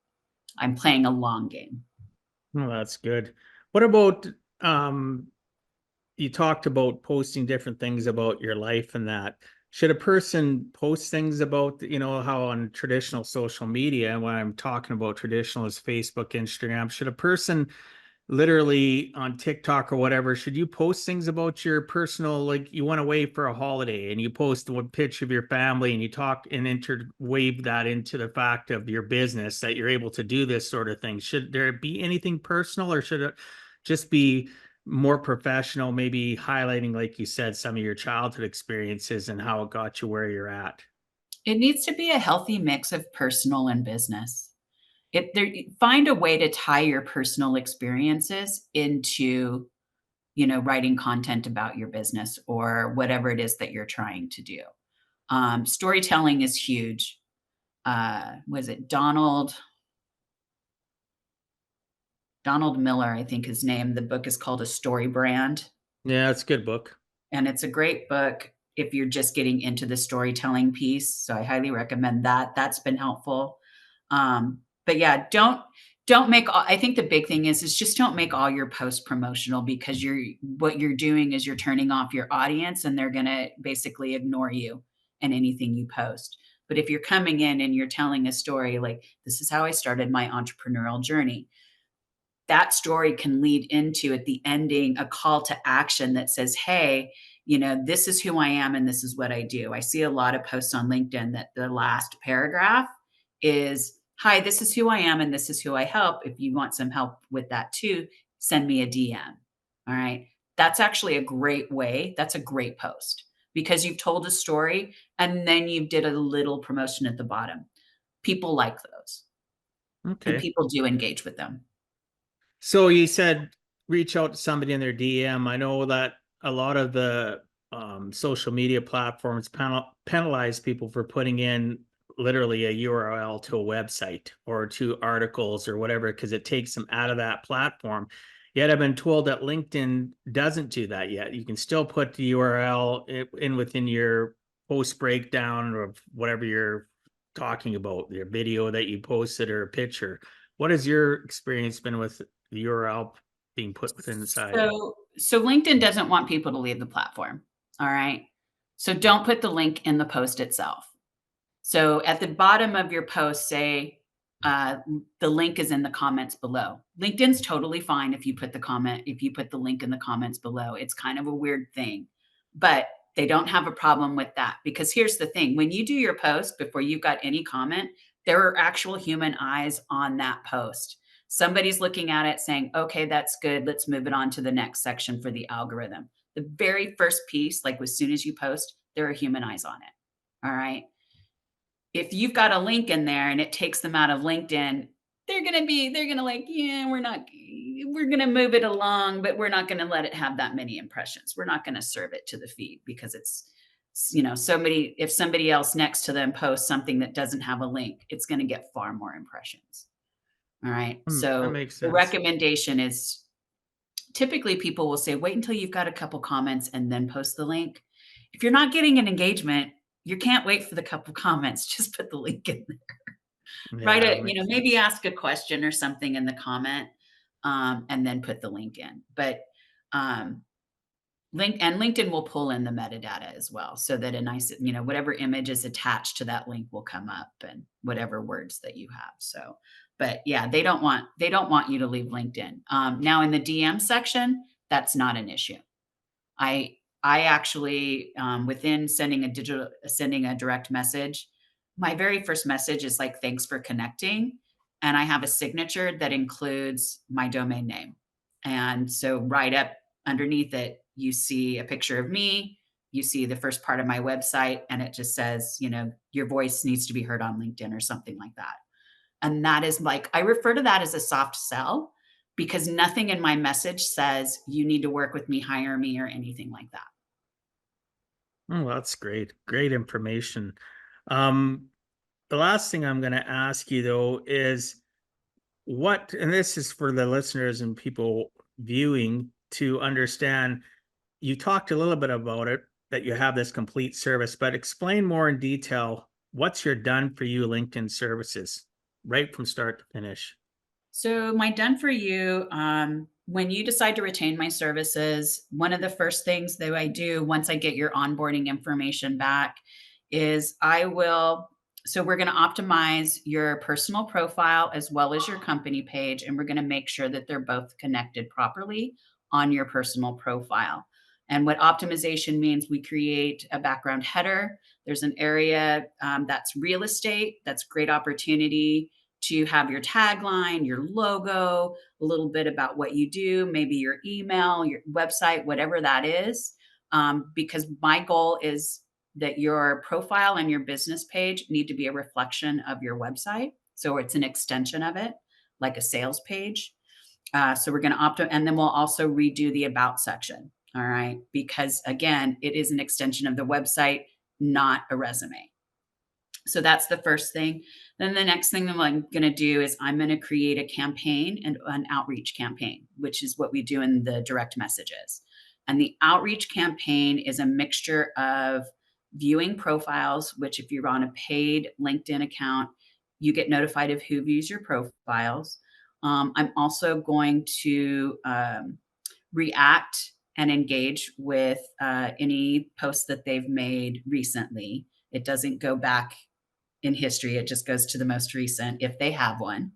I'm playing a long game. Well, that's good. What about you talked about posting different things about your life and that. Should a person post things about, how on traditional social media, and when I'm talking about traditional is Facebook, Instagram, should a person literally on TikTok or whatever, should you post things about your personal, like you went away for a holiday and you post one picture of your family and you talk and interweave that into the fact of your business that you're able to do this sort of thing? Should there be anything personal, or should it just be more professional, maybe highlighting, like you said, some of your childhood experiences and how it got you where you're at? It needs to be a healthy mix of personal and business. Find a way to tie your personal experiences into, writing content about your business or whatever it is that you're trying to do. Storytelling is huge. Was it Donald Miller, I think his name. The book is called A Story Brand. Yeah, it's a good book. And it's a great book if you're just getting into the storytelling piece. So I highly recommend that. That's been helpful. But yeah, don't make I think the big thing is just don't make all your posts promotional, because what you're doing is you're turning off your audience and they're going to basically ignore you and anything you post. But if you're coming in and you're telling a story like, this is how I started my entrepreneurial journey, that story can lead into, at the ending, a call to action that says, hey, this is who I am and this is what I do. I see a lot of posts on LinkedIn that the last paragraph is, hi, this is who I am and this is who I help. If you want some help with that too, send me a DM. All right. That's actually a great way. That's a great post, because you've told a story and then you did a little promotion at the bottom. People like those, and Okay. people do engage with them. So you said reach out to somebody in their DM. I know that a lot of the social media platforms penalize people for putting in literally a URL to a website or to articles or whatever, because it takes them out of that platform. Yet I've been told that LinkedIn doesn't do that yet. You can still put the URL in within your post breakdown or whatever your talking about, your video that you posted or a picture. What has your experience been with the URL being put within the site? So LinkedIn doesn't want people to leave the platform. All right. So don't put the link in the post itself. So at the bottom of your post, say uh, the link is in the comments below. LinkedIn's totally fine if you put the link in the comments below. It's kind of a weird thing, but they don't have a problem with that because here's the thing: when you do your post before you've got any comment, there are actual human eyes on that post. Somebody's looking at it saying, okay, that's good. Let's move it on to the next section for the algorithm. The very first piece, like as soon as you post, there are human eyes on it. All right. If you've got a link in there and it takes them out of LinkedIn, they're gonna like, yeah, we're gonna move it along, but we're not gonna let it have that many impressions. We're not gonna serve it to the feed because if somebody else next to them posts something that doesn't have a link, it's gonna get far more impressions. All right. That So makes the sense. recommendation is typically people will say, wait until you've got a couple comments and then post the link. If you're not getting an engagement, you can't wait for the couple comments. Just put the link in there. Write Yeah, that it, makes maybe sense. ask a question or something in the comment, and then put the link in. But um, LinkedIn will pull in the metadata as well, so that a nice, whatever image is attached to that link will come up and whatever words that you have. So, but yeah, they don't want you to leave LinkedIn. Now in the DM section, that's not an issue. I actually, within sending a direct message, my very first message is like, "Thanks for connecting," and I have a signature that includes my domain name. And so right up underneath it, you see a picture of me, you see the first part of my website, and it just says, "Your voice needs to be heard on LinkedIn," or something like that. And that is like, I refer to that as a soft sell because nothing in my message says, "You need to work with me, hire me," or anything like that. Oh, that's great. Great information. Um, the last thing I'm going to ask you though is and this is for the listeners and people viewing to understand. You talked a little bit about it, that you have this complete service, but explain more in detail what's your done for you LinkedIn services right from start to finish. So, my done for you, when you decide to retain my services, one of the first things that I do once I get your onboarding information back is we're going to optimize your personal profile as well as your company page, and we're going to make sure that they're both connected properly on your personal profile. And what optimization means, we create a background header. There's an area that's real estate, that's great opportunity to have your tagline, your logo, a little bit about what you do, maybe your email, your website, whatever that is. Because my goal is that your profile and your business page need to be a reflection of your website. So it's an extension of it, like a sales page. So we're going to and then we'll also redo the about section. All right. Because again, it is an extension of the website, not a resume. So that's the first thing. Then the next thing that I'm going to do is I'm going to create a campaign and an outreach campaign, which is what we do in the direct messages. And the outreach campaign is a mixture of viewing profiles, which if you're on a paid LinkedIn account, you get notified of who views your profiles. I'm also going to react and engage with any posts that they've made recently. It doesn't go back in history. It just goes to the most recent if they have one.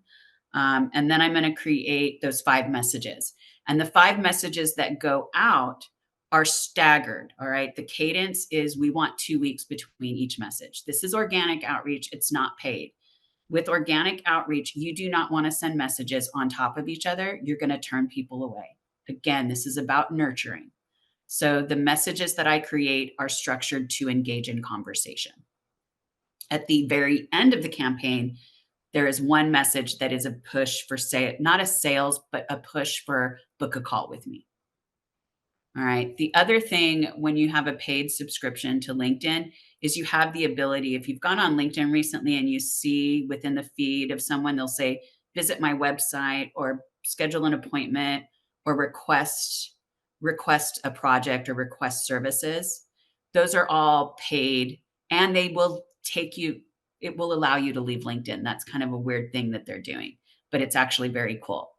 And then I'm going to create those 5 messages. And the 5 messages that go out are staggered. All right. The cadence is we want 2 weeks between each message. This is organic outreach, it's not paid. With organic outreach, you do not want to send messages on top of each other. You're going to turn people away. Again, this is about nurturing. So the messages that I create are structured to engage in conversation. At the very end of the campaign, there is one message that is a push for not a sales, but a push for book a call with me. All right. The other thing when you have a paid subscription to LinkedIn is you have the ability, if you've gone on LinkedIn recently and you see within the feed of someone, they'll say, visit my website or schedule an appointment or request a project or request services. Those are all paid and they will take you it will allow you to leave LinkedIn. That's kind of a weird thing that they're doing, but it's actually very cool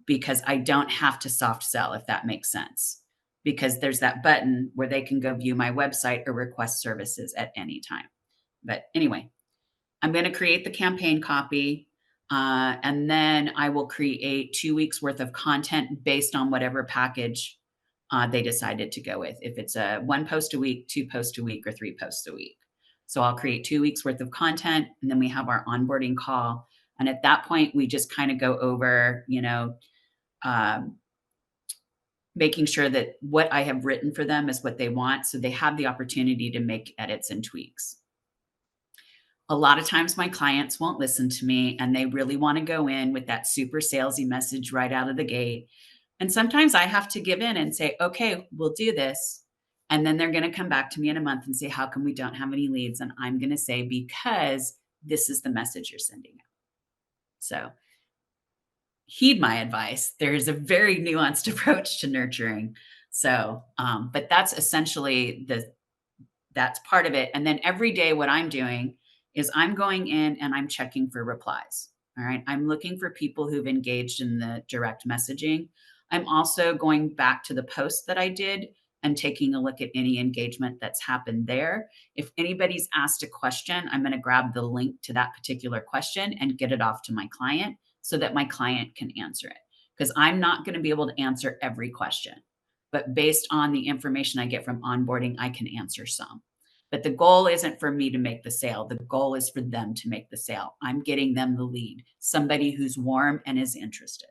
because I don't have to soft sell, if that makes sense, because there's that button where they can go view my website or request services at any time. But anyway, I'm going to create the campaign copy. And then I will create 2 weeks worth of content based on whatever package they decided to go with. If it's a 1 post a week, 2 posts a week, or 3 posts a week. So I'll create 2 weeks worth of content, and then we have our onboarding call. And at that point, we just kind of go over, um, making sure that what I have written for them is what they want. So they have the opportunity to make edits and tweaks. A lot of times my clients won't listen to me and they really want to go in with that super salesy message right out of the gate. And sometimes I have to give in and say, okay, we'll do this. And then they're going to come back to me in a month and say, how come we don't have any leads? And I'm going to say, because this is the message you're sending out. So heed my advice. There is a very nuanced approach to nurturing. So, but that's essentially that's part of it. And then every day, what I'm doing is I'm going in and I'm checking for replies. All right. I'm looking for people who've engaged in the direct messaging. I'm also going back to the post that I did and taking a look at any engagement that's happened there. If anybody's asked a question, I'm going to grab the link to that particular question and get it off to my client so that my client can answer it. Because I'm not going to be able to answer every question. But based on the information I get from onboarding, I can answer some. But the goal isn't for me to make the sale. The goal is for them to make the sale. I'm getting them the lead, somebody who's warm and is interested.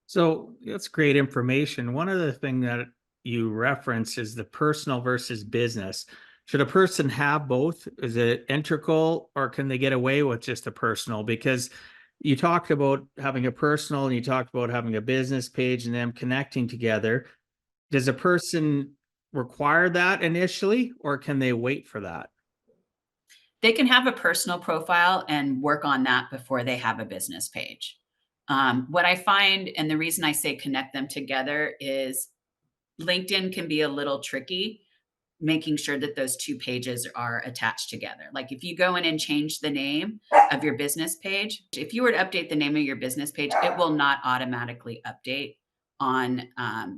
So that's great information. One other thing that you reference is the personal versus business. Should a person have both? Is it integral, or can they get away with just a personal? Because you talked about having a personal and you talked about having a business page and them connecting together. Does a person require that initially, or can they wait for that? They can have a personal profile and work on that before they have a business page. What I find, and the reason I say connect them together, is LinkedIn can be a little tricky making sure that those two pages are attached together. Like if you go in and change the name of your business page, if you were to update the name of your business page, it will not automatically update on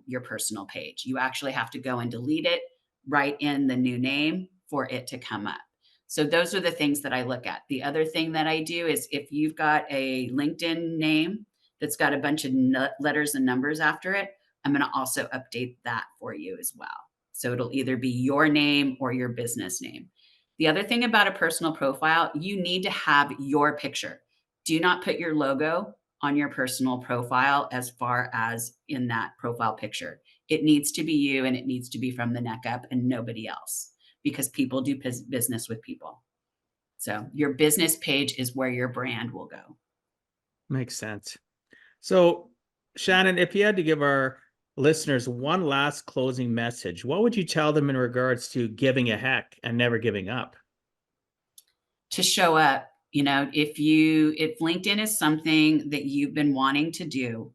your personal page. You actually have to go and delete it, write in the new name for it to come up. So those are the things that I look at. The other thing that I do is if you've got a LinkedIn name that's got a bunch of letters and numbers after it, I'm going to also update that for you as well. So it'll either be your name or your business name. The other thing about a personal profile, you need to have your picture. Do not put your logo on your personal profile as far as in that profile picture. It needs to be you, and it needs to be from the neck up and nobody else, because people do business with people. So your business page is where your brand will go. Makes sense. So, Shannon, if you had to give our listeners one last closing message, what would you tell them in regards to giving a heck and never giving up? To show up, if LinkedIn is something that you've been wanting to do,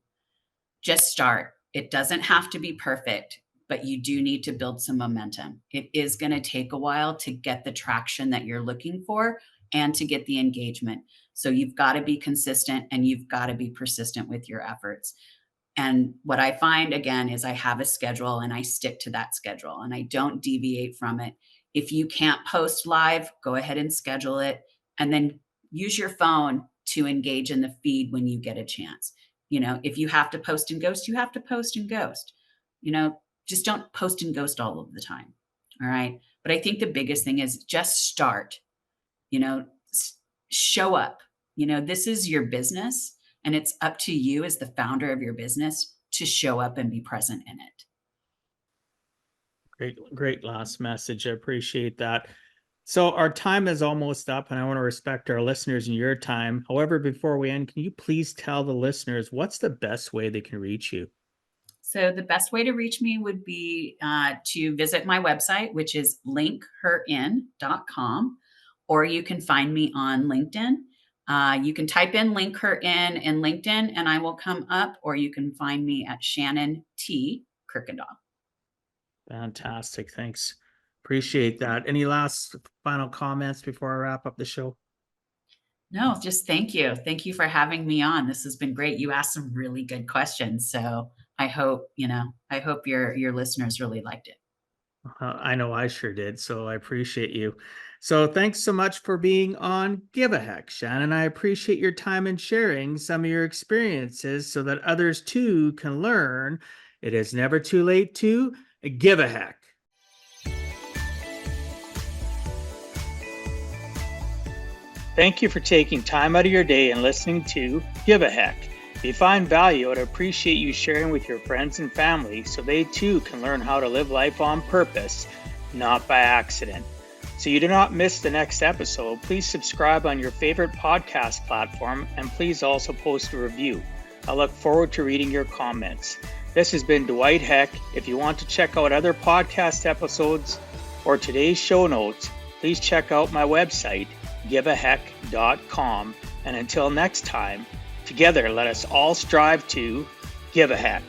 just start. It doesn't have to be perfect, but you do need to build some momentum. It is going to take a while to get the traction that you're looking for and to get the engagement. So you've got to be consistent and you've got to be persistent with your efforts. And what I find again is I have a schedule and I stick to that schedule and I don't deviate from it. If you can't post live, go ahead and schedule it and then use your phone to engage in the feed when you get a chance. If you have to post and ghost, you have to post and ghost. Just don't post and ghost all of the time. All right. But I think the biggest thing is just start, you know, show up. This is your business. And it's up to you as the founder of your business to show up and be present in it. Great last message. I appreciate that. So our time is almost up and I want to respect our listeners and your time. However, before we end, can you please tell the listeners what's the best way they can reach you? So the best way to reach me would be to visit my website, which is linkherin.com, or you can find me on LinkedIn. You can type in Link Her in LinkedIn and I will come up, or you can find me at Shannon T. Kykendall. Fantastic. Thanks. Appreciate that. Any last final comments before I wrap up the show? No, just thank you. Thank you for having me on. This has been great. You asked some really good questions. So I hope your listeners really liked it. I know I sure did. So I appreciate you. So thanks so much for being on Give a Heck, Shannon. I appreciate your time and sharing some of your experiences so that others too can learn. It is never too late to give a heck. Thank you for taking time out of your day and listening to Give a Heck. If you find value, I'd appreciate you sharing with your friends and family so they too can learn how to live life on purpose, not by accident. So you do not miss the next episode, please subscribe on your favorite podcast platform and please also post a review. I look forward to reading your comments. This has been Dwight Heck. If you want to check out other podcast episodes or today's show notes, please check out my website, giveaheck.com. And until next time, together let us all strive to give a heck.